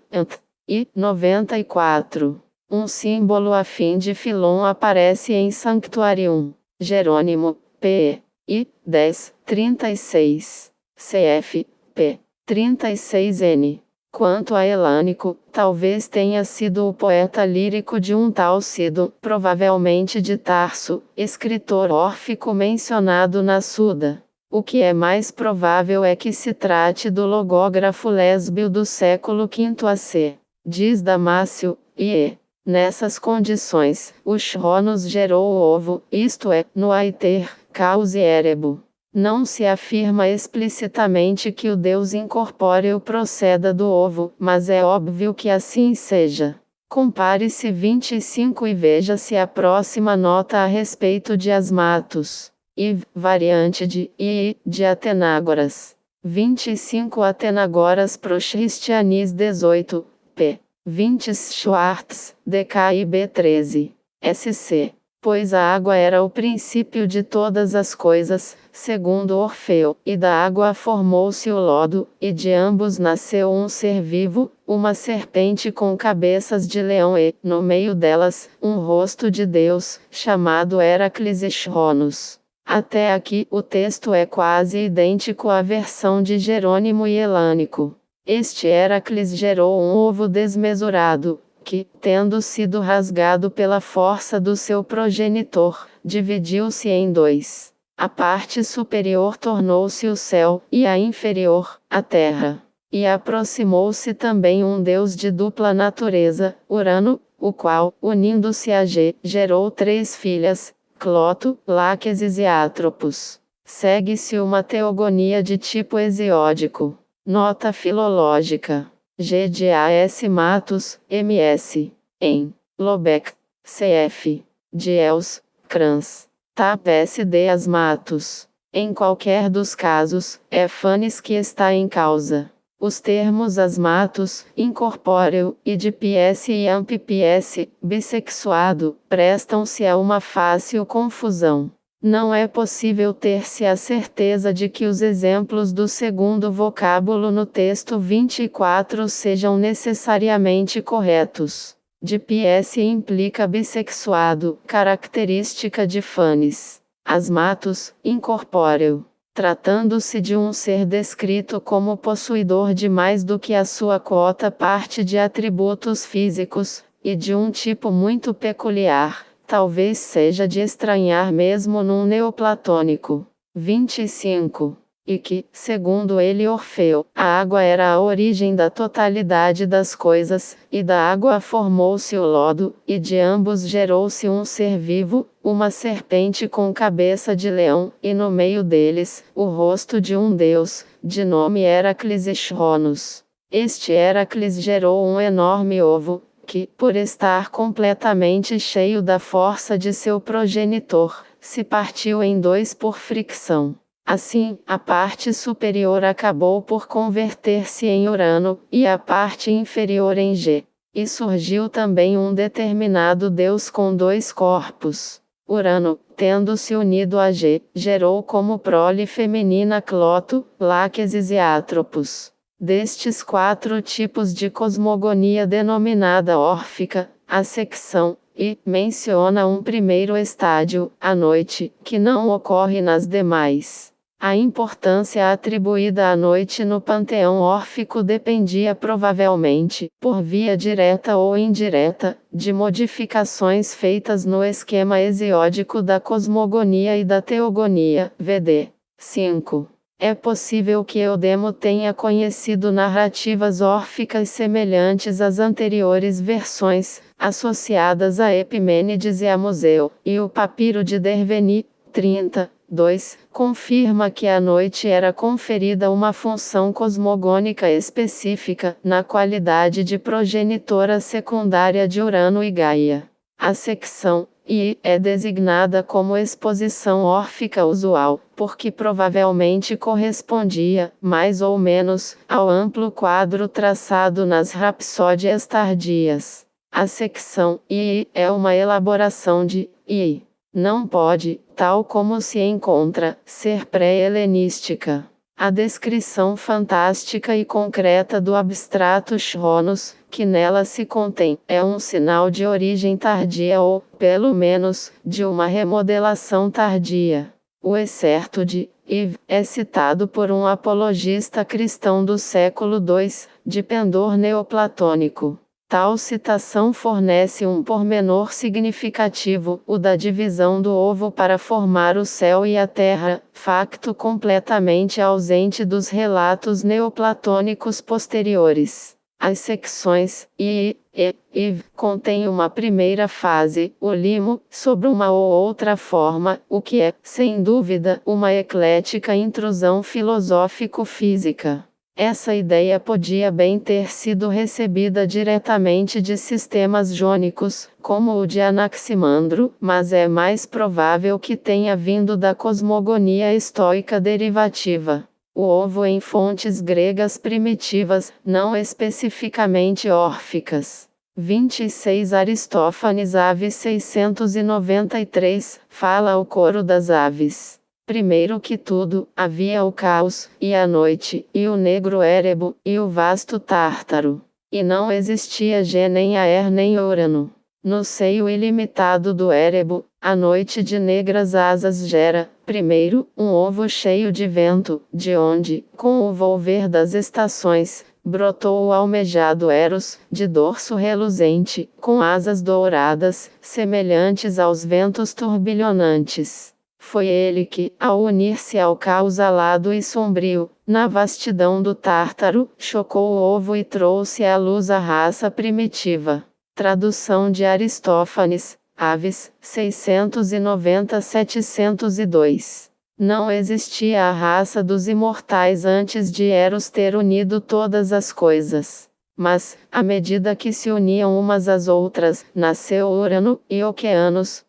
S1: e 94. Um símbolo afim de Filon aparece em Sanctuarium. Jerônimo, p. I. 10, 36. Cf. p. 36n. Quanto a Elânico, talvez tenha sido o poeta lírico de um tal Cido, provavelmente de Tarso, escritor órfico mencionado na Suda. O que é mais provável é que se trate do logógrafo lésbio do século V AC. Diz Damácio, e nessas condições, o Chronos gerou o ovo, isto é, no Aither, caos e Erebo. Não se afirma explicitamente que o Deus incorpóreo proceda do ovo, mas é óbvio que assim seja. Compare-se 25 e veja-se a próxima nota a respeito de Asmatos. I, variante de I, de Atenágoras. 25 Atenagoras pro Christianis 18, p. 20 Schwartz, DKIB 13. SC. Pois a água era o princípio de todas as coisas, segundo Orfeu, e da água formou-se o lodo, e de ambos nasceu um ser vivo, uma serpente com cabeças de leão e, no meio delas, um rosto de Deus, chamado Heracles e Chronos. Até aqui, o texto é quase idêntico à versão de Jerônimo e Elânico. Este Heracles gerou um ovo desmesurado, que, tendo sido rasgado pela força do seu progenitor, dividiu-se em dois. A parte superior tornou-se o céu, e a inferior, a terra. E aproximou-se também um deus de dupla natureza, Urano, o qual, unindo-se a gerou três filhas, Cloto, Láquesis e Atropos. Segue-se uma teogonia de tipo hesiódico. Nota filológica. G de A.S. Matos, M.S. Em Lobeck, C.F. de Els, Crans. TAP S.D. As Matos. Em qualquer dos casos, é Fanes que está em causa. Os termos asmatos, incorpóreo, e de PS e ampips, bissexuado, prestam-se a uma fácil confusão. Não é possível ter-se a certeza de que os exemplos do segundo vocábulo no texto 24 sejam necessariamente corretos. De PS implica bissexuado, característica de Fanes. Asmatos, incorpóreo. Tratando-se de um ser descrito como possuidor de mais do que a sua quota parte de atributos físicos, e de um tipo muito peculiar, talvez seja de estranhar mesmo num neoplatônico. 25. E que, segundo ele Orfeu, a água era a origem da totalidade das coisas, e da água formou-se o lodo, e de ambos gerou-se um ser vivo, uma serpente com cabeça de leão, e no meio deles, o rosto de um deus, de nome Heracles e Chronos. Este Heracles gerou um enorme ovo, que, por estar completamente cheio da força de seu progenitor, se partiu em dois por fricção. Assim, a parte superior acabou por converter-se em Urano, e a parte inferior em G. E surgiu também um determinado deus com dois corpos. Urano, tendo-se unido a G, gerou como prole feminina Cloto, Láquesis e Atropos. Destes quatro tipos de cosmogonia denominada órfica, a secção, e menciona um primeiro estádio, a noite, que não ocorre nas demais. A importância atribuída à noite no panteão órfico dependia provavelmente, por via direta ou indireta, de modificações feitas no esquema hesiódico da cosmogonia e da teogonia. VD 5. É possível que Eudemo tenha conhecido narrativas órficas semelhantes às anteriores versões, associadas a Epimênides e a Museu, e o papiro de Derveni, 30. 2. Confirma que à noite era conferida uma função cosmogônica específica, na qualidade de progenitora secundária de Urano e Gaia. A secção I é designada como exposição órfica usual, porque provavelmente correspondia, mais ou menos, ao amplo quadro traçado nas rapsódias tardias. A secção I é uma elaboração de I. Não pode, tal como se encontra, ser pré-helenística. A descrição fantástica e concreta do abstrato Chronos, que nela se contém, é um sinal de origem tardia ou, pelo menos, de uma remodelação tardia. O excerto de Iv é citado por um apologista cristão do século II, de pendor neoplatônico. Tal citação fornece um pormenor significativo, o da divisão do ovo para formar o céu e a terra, facto completamente ausente dos relatos neoplatônicos posteriores. As secções I e Iv contêm uma primeira fase, o limo, sobre uma ou outra forma, o que é, sem dúvida, uma eclética intrusão filosófico-física. Essa ideia podia bem ter sido recebida diretamente de sistemas jônicos, como o de Anaximandro, mas é mais provável que tenha vindo da cosmogonia estoica derivativa. O ovo em fontes gregas primitivas, não especificamente órficas. 26 Aristófanes Aves 693, fala o coro das aves. Primeiro que tudo, havia o caos, e a noite, e o negro Érebo, e o vasto Tártaro. E não existia Gê nem Aer nem Urano. No seio ilimitado do Érebo, a noite de negras asas gera, primeiro, um ovo cheio de vento, de onde, com o volver das estações, brotou o almejado Eros, de dorso reluzente, com asas douradas, semelhantes aos ventos turbilhonantes. Foi ele que, ao unir-se ao caos alado e sombrio, na vastidão do Tártaro, chocou o ovo e trouxe à luz a raça primitiva. Tradução de Aristófanes, Aves, 690-702. Não existia a raça dos imortais antes de Eros ter unido todas as coisas. Mas, à medida que se uniam umas às outras, nasceu Urano, e Oceanos,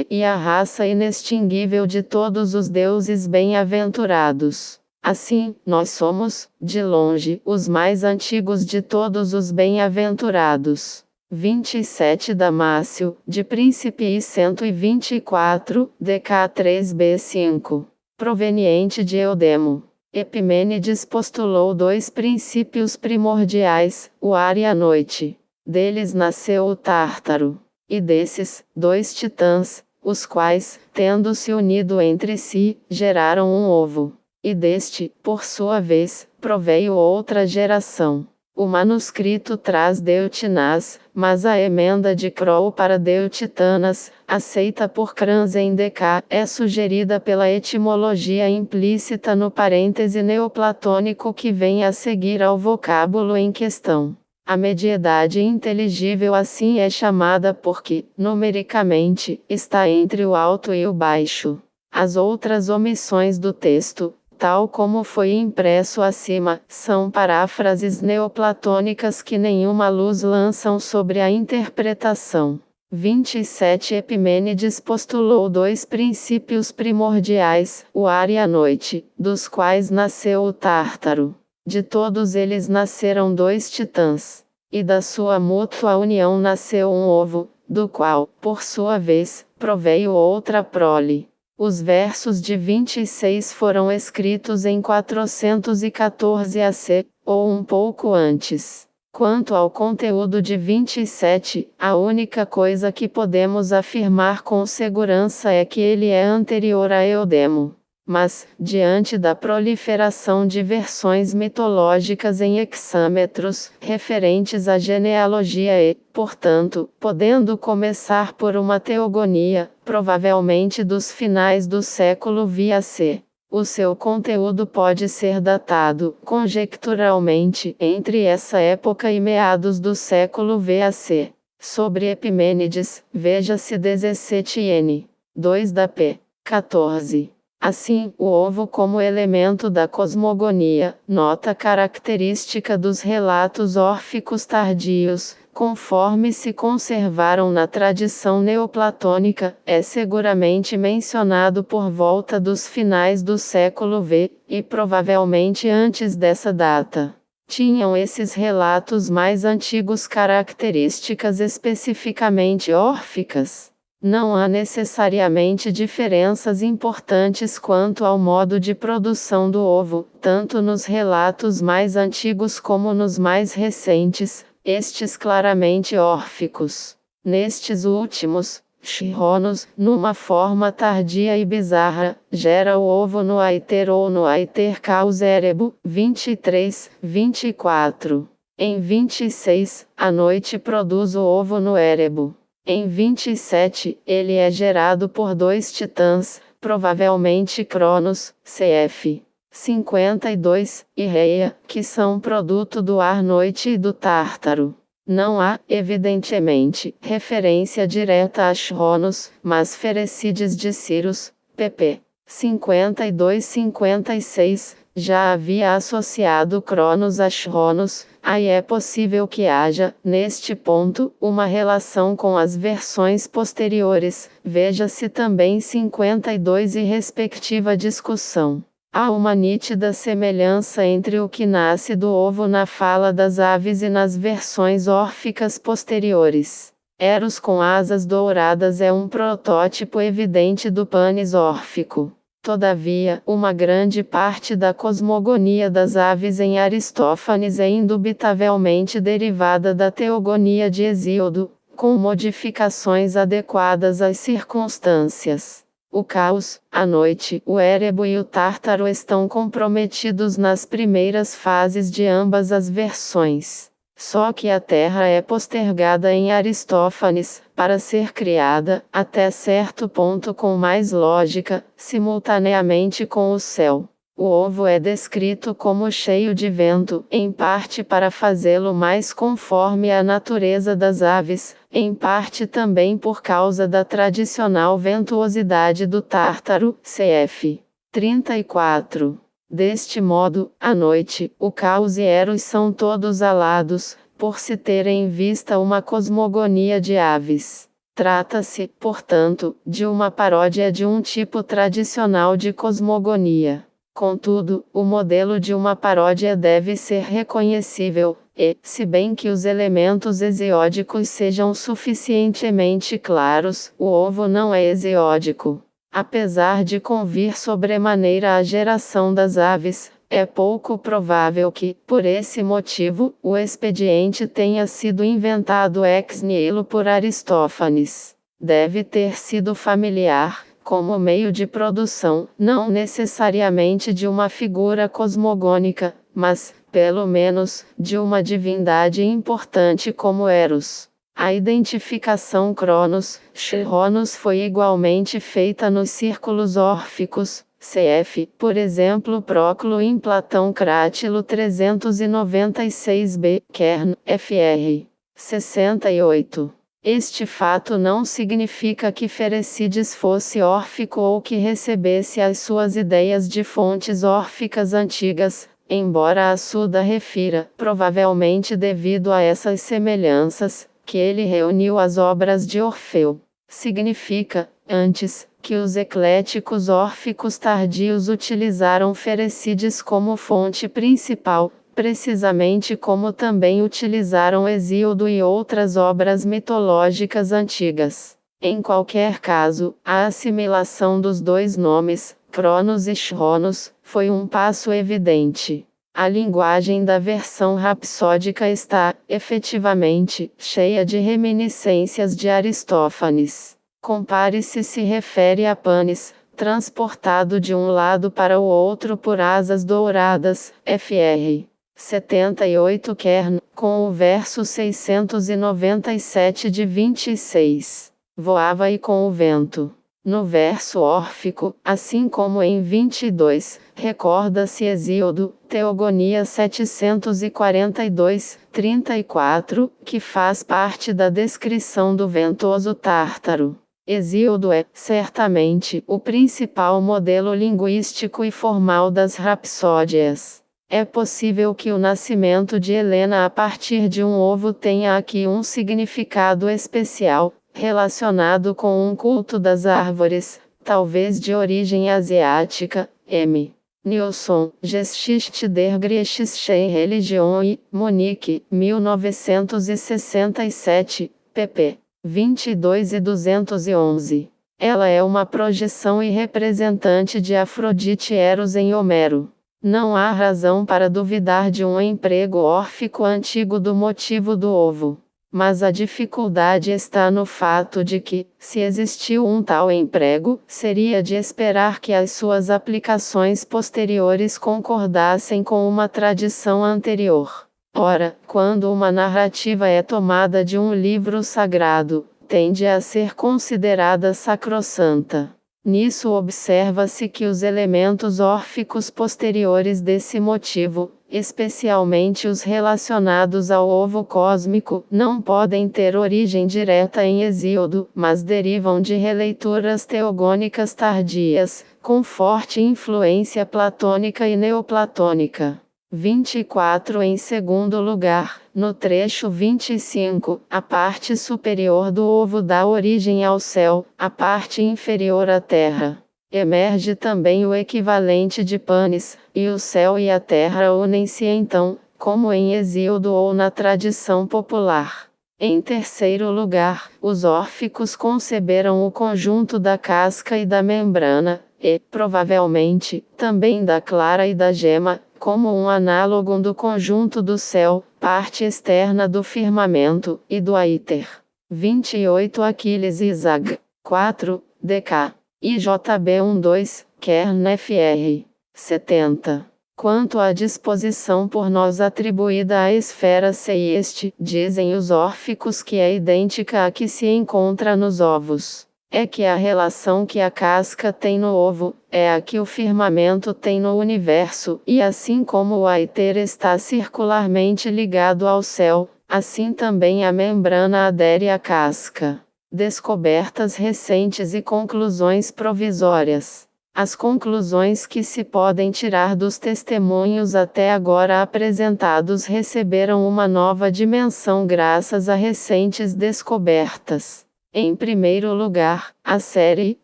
S1: e a raça inextinguível de todos os deuses bem-aventurados. Assim, nós somos, de longe, os mais antigos de todos os bem-aventurados. 27 Damácio, de Príncipe I 124, DK 3b5. Proveniente de Eudemo. Epimênides postulou dois princípios primordiais, o ar e a noite. Deles nasceu o Tártaro. E desses, dois titãs, os quais, tendo se unido entre si, geraram um ovo. E deste, por sua vez, proveio outra geração. O manuscrito traz Deutinás, mas a emenda de Croll para Deutitanas, aceita por Cranzen DK, é sugerida pela etimologia implícita no parêntese neoplatônico que vem a seguir ao vocábulo em questão. A mediedade inteligível assim é chamada porque, numericamente, está entre o alto e o baixo. As outras omissões do texto, tal como foi impresso acima, são paráfrases neoplatônicas que nenhuma luz lançam sobre a interpretação. 27 Epimênides postulou dois princípios primordiais, o ar e a noite, dos quais nasceu o Tártaro. De todos eles nasceram dois titãs. E da sua mútua união nasceu um ovo, do qual, por sua vez, proveio outra prole. Os versos de 26 foram escritos em 414 AC, ou um pouco antes. Quanto ao conteúdo de 27, a única coisa que podemos afirmar com segurança é que ele é anterior a Eudemo. Mas, diante da proliferação de versões mitológicas em hexâmetros, referentes à genealogia e, portanto, podendo começar por uma teogonia, provavelmente dos finais do século VAC, o seu conteúdo pode ser datado, conjecturalmente, entre essa época e meados do século VAC. Sobre Epimênides, veja-se 17n. 2 da p. 14. Assim, o ovo como elemento da cosmogonia, nota característica dos relatos órficos tardios, conforme se conservaram na tradição neoplatônica, é seguramente mencionado por volta dos finais do século V, e provavelmente antes dessa data. Tinham esses relatos mais antigos características especificamente órficas? Não há necessariamente diferenças importantes quanto ao modo de produção do ovo, tanto nos relatos mais antigos como nos mais recentes, estes claramente órficos. Nestes últimos, Chironos, numa forma tardia e bizarra, gera o ovo no aiter ou no aiter caus erebo, 23, 24. Em 26, a noite produz o ovo no erebo. Em 27, ele é gerado por dois titãs, provavelmente Cronos, cf. 52, e Reia, que são produto do ar-noite e do Tártaro. Não há, evidentemente, referência direta a Chronos, mas Ferecides de Cyrus, pp. 52-56, já havia associado Cronos a Chronos, aí é possível que haja, neste ponto, uma relação com as versões posteriores, veja-se também 52 e respectiva discussão. Há uma nítida semelhança entre o que nasce do ovo na fala das aves e nas versões órficas posteriores. Eros com asas douradas é um protótipo evidente do Panis órfico. Todavia, uma grande parte da cosmogonia das aves em Aristófanes é indubitavelmente derivada da teogonia de Hesíodo, com modificações adequadas às circunstâncias. O caos, a noite, o erebo e o tártaro estão comprometidos nas primeiras fases de ambas as versões. Só que a terra é postergada em Aristófanes, para ser criada, até certo ponto com mais lógica, simultaneamente com o céu. O ovo é descrito como cheio de vento, em parte para fazê-lo mais conforme à natureza das aves, em parte também por causa da tradicional ventuosidade do Tártaro, cf. 34. Deste modo, à noite, o caos e Eros são todos alados, por se ter em vista uma cosmogonia de aves. Trata-se, portanto, de uma paródia de um tipo tradicional de cosmogonia. Contudo, o modelo de uma paródia deve ser reconhecível, e, se bem que os elementos hesiódicos sejam suficientemente claros, o ovo não é hesiódico. Apesar de convir sobremaneira à geração das aves, é pouco provável que, por esse motivo, o expediente tenha sido inventado ex nihilo por Aristófanes. Deve ter sido familiar, como meio de produção, não necessariamente de uma figura cosmogônica, mas, pelo menos, de uma divindade importante como Eros. A identificação Cronos-Chironos foi igualmente feita nos círculos órficos, cf. por exemplo Próclo em Platão Crátilo 396b, Kern, fr. 68. Este fato não significa que Ferecides fosse órfico ou que recebesse as suas ideias de fontes órficas antigas, embora a Suda refira, provavelmente devido a essas semelhanças, que ele reuniu as obras de Orfeu. Significa, antes, que os ecléticos órficos tardios utilizaram Ferecides como fonte principal, precisamente como também utilizaram Hesíodo e outras obras mitológicas antigas. Em qualquer caso, a assimilação dos dois nomes, Cronos e Chronos, foi um passo evidente. A linguagem da versão rapsódica está, efetivamente, cheia de reminiscências de Aristófanes. Compare se se refere a Panis, transportado de um lado para o outro por asas douradas, fr. 78 Kern, com o verso 697 de 26. Voava e com o vento. No verso órfico, assim como em 22, recorda-se Hesíodo, Teogonia 742, 34, que faz parte da descrição do ventoso Tártaro. Hesíodo é, certamente, o principal modelo linguístico e formal das rapsódias. É possível que o nascimento de Helena a partir de um ovo tenha aqui um significado especial, relacionado com um culto das árvores, talvez de origem asiática. M. Nilsson, Geschichte der griechischen Religion e Munique, 1967, pp. 22 e 211. Ela é uma projeção e representante de Afrodite Eros em Homero. Não há razão para duvidar de um emprego órfico antigo do motivo do ovo. Mas a dificuldade está no fato de que, se existiu um tal emprego, seria de esperar que as suas aplicações posteriores concordassem com uma tradição anterior. Ora, quando uma narrativa é tomada de um livro sagrado, tende a ser considerada sacrossanta. Nisso observa-se que os elementos órficos posteriores desse motivo, especialmente os relacionados ao ovo cósmico, não podem ter origem direta em Hesíodo, mas derivam de releituras teogônicas tardias, com forte influência platônica e neoplatônica. 24 Em segundo lugar, no trecho 25, a parte superior do ovo dá origem ao céu, a parte inferior à terra. Emerge também o equivalente de Panis, e o céu e a terra unem-se então, como em Hesíodo ou na tradição popular. Em terceiro lugar, os órficos conceberam o conjunto da casca e da membrana, e, provavelmente, também da clara e da gema, como um análogo do conjunto do céu, parte externa do firmamento, e do aíter. 28 Aquiles e Zag. 4, DK. IJB 12, Kern FR. 70. Quanto à disposição por nós atribuída à esfera Seieste, dizem os órficos que é idêntica à que se encontra nos ovos. É que a relação que a casca tem no ovo, é a que o firmamento tem no universo, e assim como o aíter está circularmente ligado ao céu, assim também a membrana adere à casca. Descobertas recentes e conclusões provisórias. As conclusões que se podem tirar dos testemunhos até agora apresentados receberam uma nova dimensão graças a recentes descobertas. Em primeiro lugar, a série,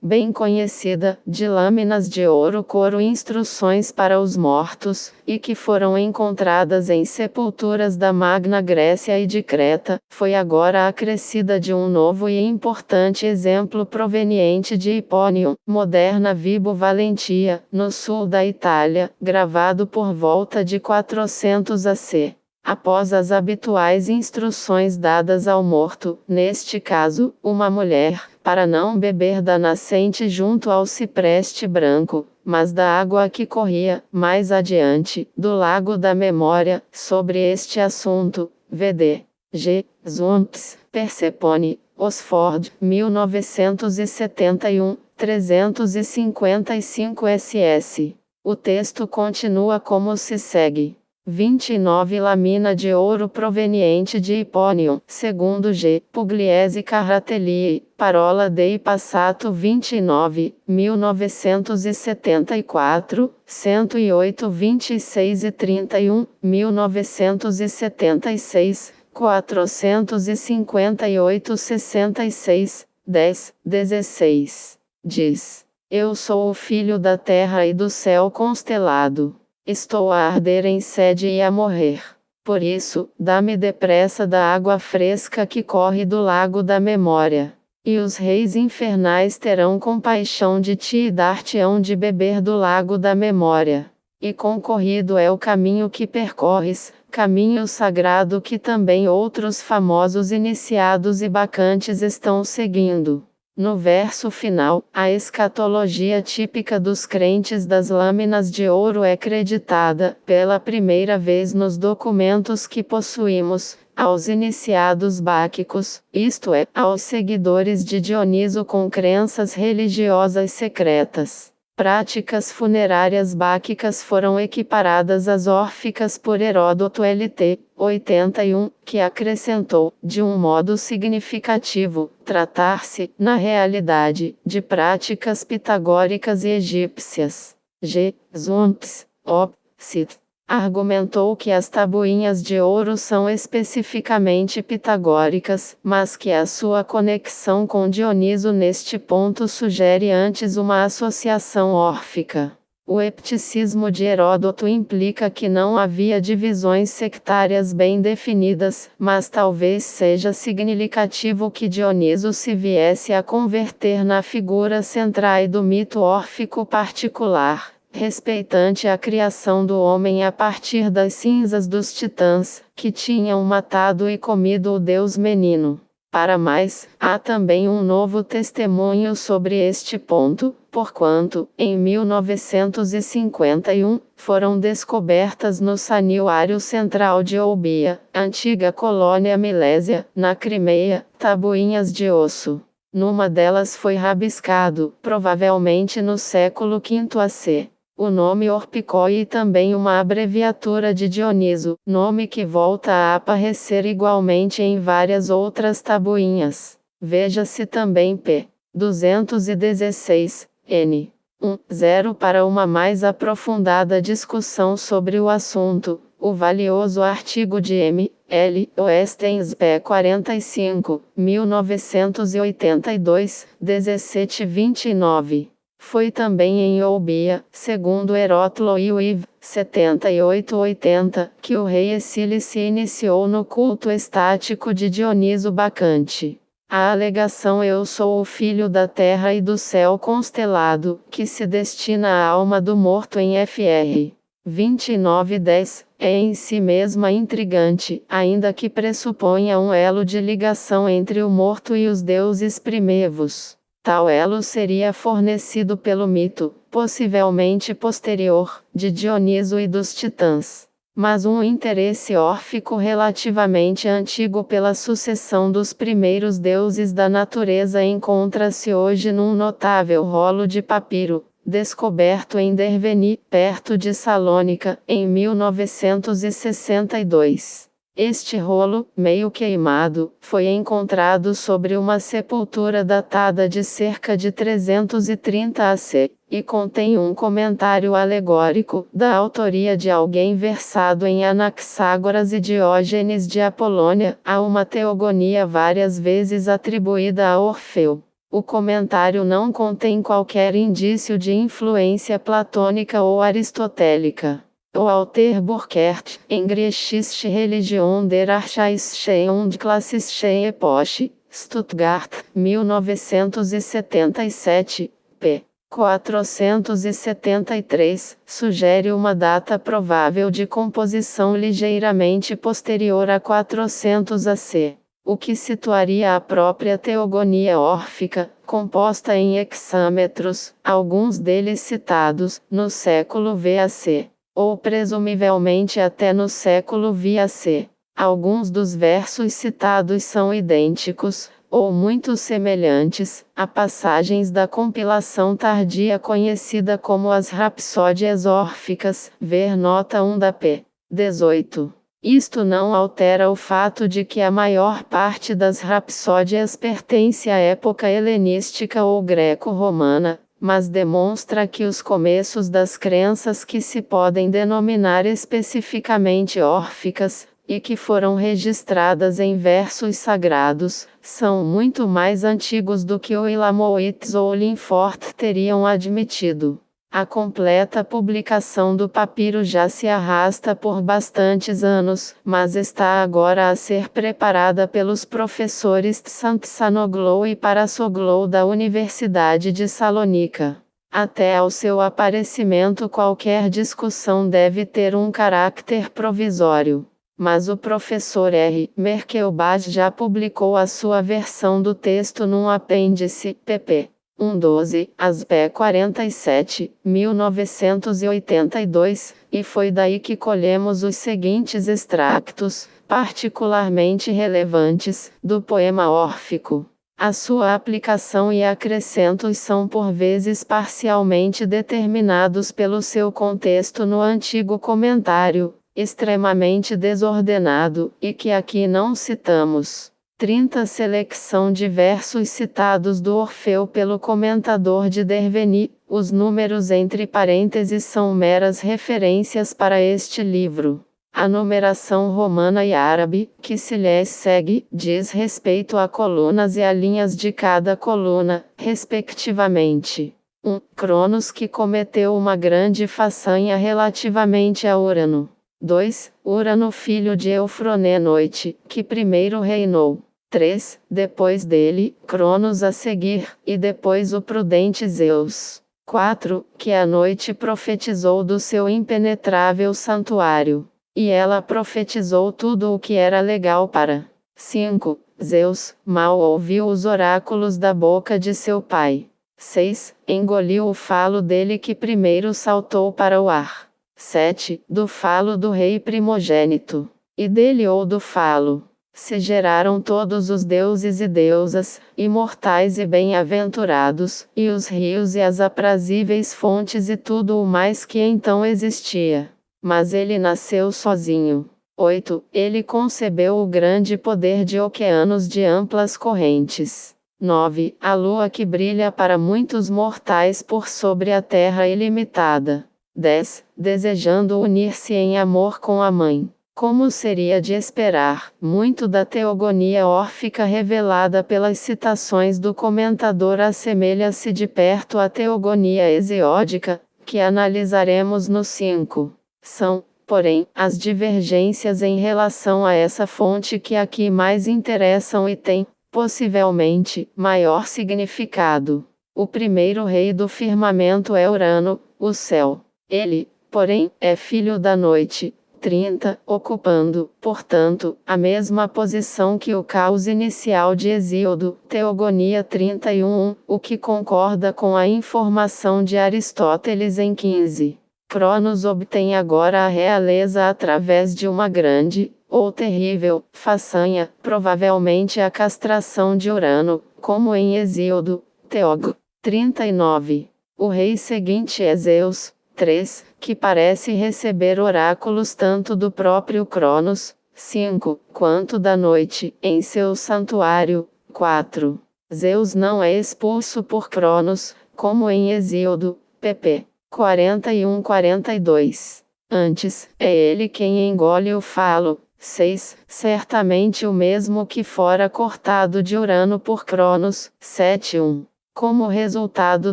S1: bem conhecida, de lâminas de ouro coro Instruções para os Mortos, e que foram encontradas em sepulturas da Magna Grécia e de Creta, foi agora acrescida de um novo e importante exemplo proveniente de Hipônio, moderna Vibo Valentia, no sul da Itália, gravado por volta de 400 AC. Após as habituais instruções dadas ao morto, neste caso, uma mulher, para não beber da nascente junto ao cipreste branco, mas da água que corria, mais adiante, do Lago da Memória, sobre este assunto, vd. G. Zunps, Persepone, Oxford, 1971, 355 ss. O texto continua como se segue. 29 Lamina de ouro proveniente de Hipônio, segundo G. Pugliese Carratelli, Parola dei Passato 29, 1974, 108 26 e 31, 1976, 458 66, 10, 16. Diz: Eu sou o filho da terra e do céu constelado. Estou a arder em sede e a morrer. Por isso, dá-me depressa da água fresca que corre do lago da memória. E os reis infernais terão compaixão de ti e dar-te-ão de beber do lago da memória. E concorrido é o caminho que percorres, caminho sagrado que também outros famosos iniciados e bacantes estão seguindo. No verso final, a escatologia típica dos crentes das lâminas de ouro é creditada, pela primeira vez nos documentos que possuímos, aos iniciados báquicos, isto é, aos seguidores de Dioniso com crenças religiosas secretas. Práticas funerárias báquicas foram equiparadas às órficas por Heródoto LT 81, que acrescentou, de um modo significativo, tratar-se, na realidade, de práticas pitagóricas e egípcias. G. Zunps, Op. Cit. Argumentou que as tabuinhas de ouro são especificamente pitagóricas, mas que a sua conexão com Dioniso neste ponto sugere antes uma associação órfica. O epticismo de Heródoto implica que não havia divisões sectárias bem definidas, mas talvez seja significativo que Dioniso se viesse a converter na figura central do mito órfico particular, respeitante a criação do homem a partir das cinzas dos titãs, que tinham matado e comido o deus menino. Para mais, há também um novo testemunho sobre este ponto, porquanto, em 1951, foram descobertas no Saniário Central de Olbia, antiga colônia milésia, na Crimeia, tabuinhas de osso. Numa delas foi rabiscado, provavelmente no século V AC, o nome Orpicoi e também uma abreviatura de Dioniso, nome que volta a aparecer igualmente em várias outras tabuinhas. Veja-se também p. 216, n. 1.0 para uma mais aprofundada discussão sobre o assunto. O valioso artigo de M. L. Oestens P. 45, 1982, 1729. Foi também em Olbia, segundo Heródoto e Uiv, 78-80, que o rei Escile se iniciou no culto estático de Dioniso Bacante. A alegação "eu sou o filho da terra e do céu constelado", que se destina à alma do morto em Fr. 29:10, é em si mesma intrigante, ainda que pressuponha um elo de ligação entre o morto e os deuses primevos. Tal elo seria fornecido pelo mito, possivelmente posterior, de Dioniso e dos titãs. Mas um interesse órfico relativamente antigo pela sucessão dos primeiros deuses da natureza encontra-se hoje num notável rolo de papiro, descoberto em Derveni, perto de Salônica, em 1962. Este rolo, meio queimado, foi encontrado sobre uma sepultura datada de cerca de 330 AC, e contém um comentário alegórico, da autoria de alguém versado em Anaxágoras e Diógenes de Apolônia, a uma teogonia várias vezes atribuída a Orfeu. O comentário não contém qualquer indício de influência platônica ou aristotélica. Walter Burkert, em Geschichte Religion der Archaischen und Klassischen Epoche, Stuttgart, 1977, p. 473, sugere uma data provável de composição ligeiramente posterior a 400 AC, o que situaria a própria teogonia órfica, composta em hexâmetros, alguns deles citados, no século VAC. Ou presumivelmente até no século VAC. Alguns dos versos citados são idênticos, ou muito semelhantes, a passagens da compilação tardia conhecida como as Rapsódias Órficas, ver nota 1 da p. 18. Isto não altera o fato de que a maior parte das rapsódias pertence à época helenística ou greco-romana, mas demonstra que os começos das crenças que se podem denominar especificamente órficas, e que foram registradas em versos sagrados, são muito mais antigos do que o Ilamoites ou Linfort teriam admitido. A completa publicação do papiro já se arrasta por bastantes anos, mas está agora a ser preparada pelos professores Tsantsanoglu e Parasoglu da Universidade de Salônica. Até ao seu aparecimento qualquer discussão deve ter um caráter provisório. mas o professor R. Merkelbach já publicou a sua versão do texto num apêndice, pp. 112, ASP 47, 1982, e foi daí que colhemos os seguintes extractos, particularmente relevantes, do poema órfico. A sua aplicação e acrescentos são por vezes parcialmente determinados pelo seu contexto no antigo comentário, extremamente desordenado, e que aqui não citamos. 30 Seleção de versos citados do Orfeu pelo comentador de Derveni. Os números entre parênteses são meras referências para este livro. A numeração romana e árabe, que se lhes segue, diz respeito a colunas e a linhas de cada coluna, respectivamente. 1. Cronos, que cometeu uma grande façanha relativamente a Urano. 2. Urano, filho de Eufroné Noite, que primeiro reinou. 3. Depois dele, Cronos a seguir, e depois o prudente Zeus. 4. Que a noite profetizou do seu impenetrável santuário. E ela profetizou tudo o que era legal para. 5. Zeus, mal ouviu os oráculos da boca de seu pai. 6. Engoliu o falo dele que primeiro saltou para o ar. 7. Do falo do rei primogênito. E dele ou do falo se geraram todos os deuses e deusas, imortais e bem-aventurados, e os rios e as aprazíveis fontes e tudo o mais que então existia. Mas ele nasceu sozinho. 8. Ele concebeu o grande poder de oceanos de amplas correntes. 9. A lua que brilha para muitos mortais por sobre a terra ilimitada. 10. Desejando unir-se em amor com a mãe. Como seria de esperar, muito da teogonia órfica revelada pelas citações do comentador assemelha-se de perto à teogonia hesiódica, que analisaremos no 5. São, porém, as divergências em relação a essa fonte que aqui mais interessam e têm, possivelmente, maior significado. O primeiro rei do firmamento é Urano, o céu. Ele, porém, é filho da noite. 30, ocupando, portanto, a mesma posição que o caos inicial de Hesíodo, Teogonia 31, o que concorda com a informação de Aristóteles em 15. Cronos obtém agora a realeza através de uma grande, ou terrível, façanha, provavelmente a castração de Urano, como em Hesíodo, Teóg. 39. O rei seguinte é Zeus. 3. Que parece receber oráculos tanto do próprio Cronos, 5, quanto da noite, em seu santuário. 4. Zeus não é expulso por Cronos, como em Hesíodo, pp. 41-42. Antes, é ele quem engole o falo. 6. Certamente o mesmo que fora cortado de Urano por Cronos. 7-1. Como resultado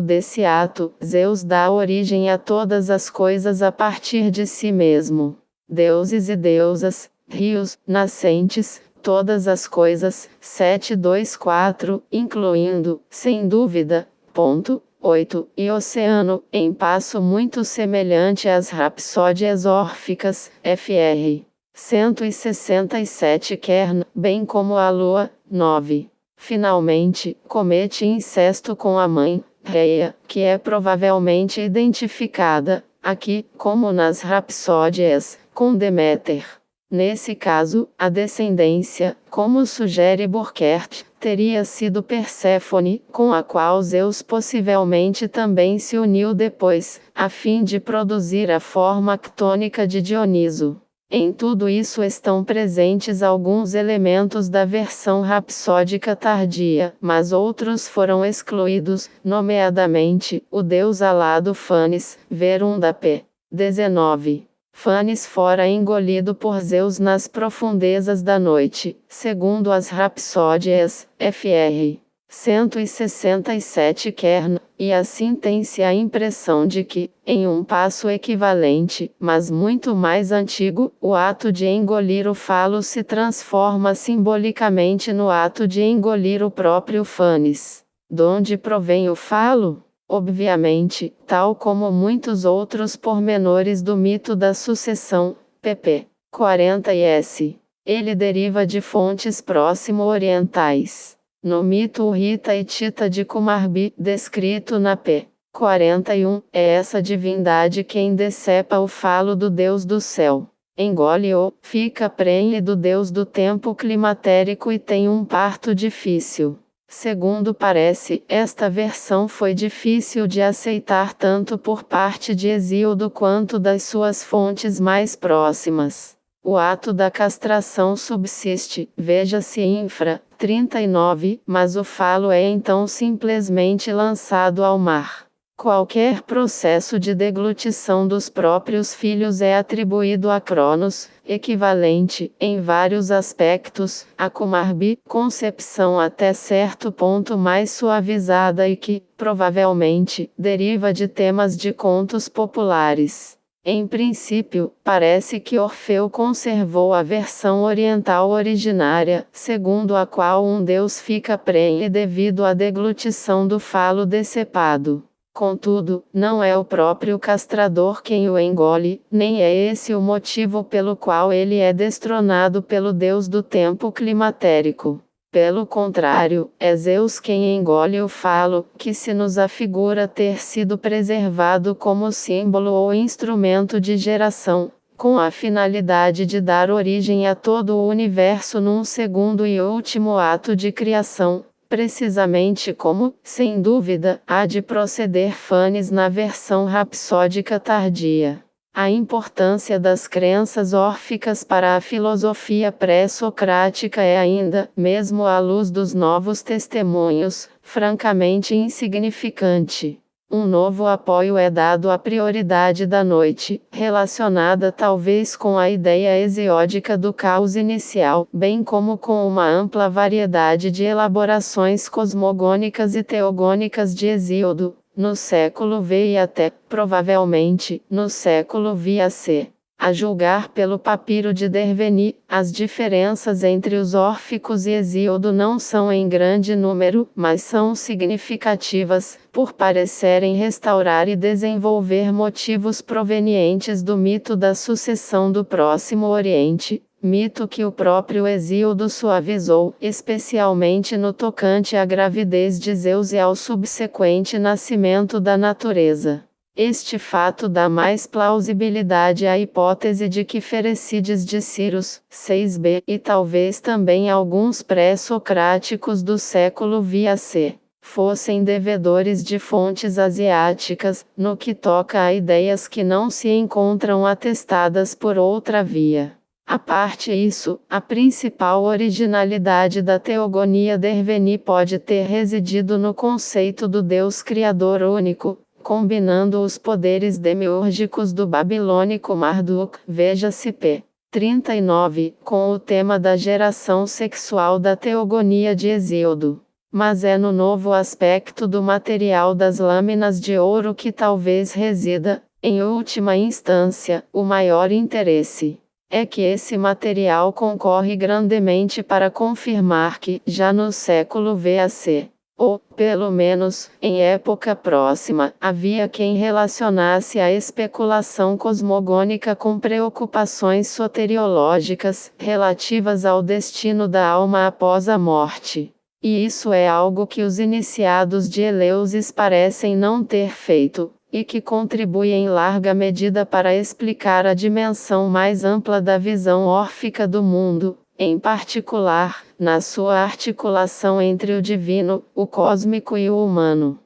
S1: desse ato, Zeus dá origem a todas as coisas a partir de si mesmo. Deuses e deusas, rios, nascentes, todas as coisas, 7-2-4, incluindo, sem dúvida, ponto, 8, e oceano, em passo muito semelhante às rapsódias órficas, fr. 167 Kern, bem como a lua, 9. Finalmente, comete incesto com a mãe, Rhea, que é provavelmente identificada, aqui, como nas rapsódias, com Deméter. Nesse caso, a descendência, como sugere Burckert, teria sido Perséfone, com a qual Zeus possivelmente também se uniu depois, a fim de produzir a forma ctônica de Dioniso. Em tudo isso estão presentes alguns elementos da versão rapsódica tardia, mas outros foram excluídos, nomeadamente, o deus alado Fanes, ver 1 da p. 19. Fanes fora engolido por Zeus nas profundezas da noite, segundo as rapsódias, fr. 167 Kern, e assim tem-se a impressão de que, em um passo equivalente, mas muito mais antigo, o ato de engolir o falo se transforma simbolicamente no ato de engolir o próprio Fanes. Donde provém o falo? Obviamente, tal como muitos outros pormenores do mito da sucessão, pp. 40s. Ele deriva de fontes próximo-orientais. No mito Urrita Hitita de Kumarbi, descrito na p. 41, é essa divindade quem decepa o falo do Deus do céu. Engole-o, fica prenhe do Deus do tempo climatérico e tem um parto difícil. Segundo parece, esta versão foi difícil de aceitar tanto por parte de Hesíodo quanto das suas fontes mais próximas. O ato da castração subsiste, veja-se infra, 39, mas o falo é então simplesmente lançado ao mar. Qualquer processo de deglutição dos próprios filhos é atribuído a Cronos, equivalente, em vários aspectos, a Kumarbi, concepção até certo ponto mais suavizada e que, provavelmente, deriva de temas de contos populares. Em princípio, parece que Orfeu conservou a versão oriental originária, segundo a qual um deus fica prenhe devido à deglutição do falo decepado. Contudo, não é o próprio castrador quem o engole, nem é esse o motivo pelo qual ele é destronado pelo deus do tempo climatérico. Pelo contrário, é Zeus quem engole o falo, que se nos afigura ter sido preservado como símbolo ou instrumento de geração, com a finalidade de dar origem a todo o universo num segundo e último ato de criação. Precisamente como, sem dúvida, há de proceder Fanes na versão rapsódica tardia. A importância das crenças órficas para a filosofia pré-socrática é ainda, mesmo à luz dos novos testemunhos, francamente insignificante. Um novo apoio é dado à prioridade da noite, relacionada talvez com a ideia hesiódica do caos inicial, bem como com uma ampla variedade de elaborações cosmogônicas e teogônicas de Hesíodo, no século V e até, provavelmente, no século VAC. A julgar pelo papiro de Derveni, as diferenças entre os órficos e Hesíodo não são em grande número, mas são significativas, por parecerem restaurar e desenvolver motivos provenientes do mito da sucessão do Próximo Oriente, mito que o próprio Hesíodo suavizou, especialmente no tocante à gravidez de Zeus e ao subsequente nascimento da natureza. Este fato dá mais plausibilidade à hipótese de que Ferecides de Ciros, 6b, e talvez também alguns pré-socráticos do século VAC, fossem devedores de fontes asiáticas, no que toca a ideias que não se encontram atestadas por outra via. A parte isso, a principal originalidade da teogonia Derveni pode ter residido no conceito do Deus Criador único, combinando os poderes demiúrgicos do babilônico Marduk, veja-se p. 39, com o tema da geração sexual da teogonia de Hesíodo. Mas é no novo aspecto do material das lâminas de ouro que talvez resida, em última instância, o maior interesse. É que esse material concorre grandemente para confirmar que, já no século VAC, ou, pelo menos, em época próxima, havia quem relacionasse a especulação cosmogônica com preocupações soteriológicas, relativas ao destino da alma após a morte. E isso é algo que os iniciados de Eleusis parecem não ter feito, e que contribui em larga medida para explicar a dimensão mais ampla da visão órfica do mundo, em particular, na sua articulação entre o divino, o cósmico e o humano.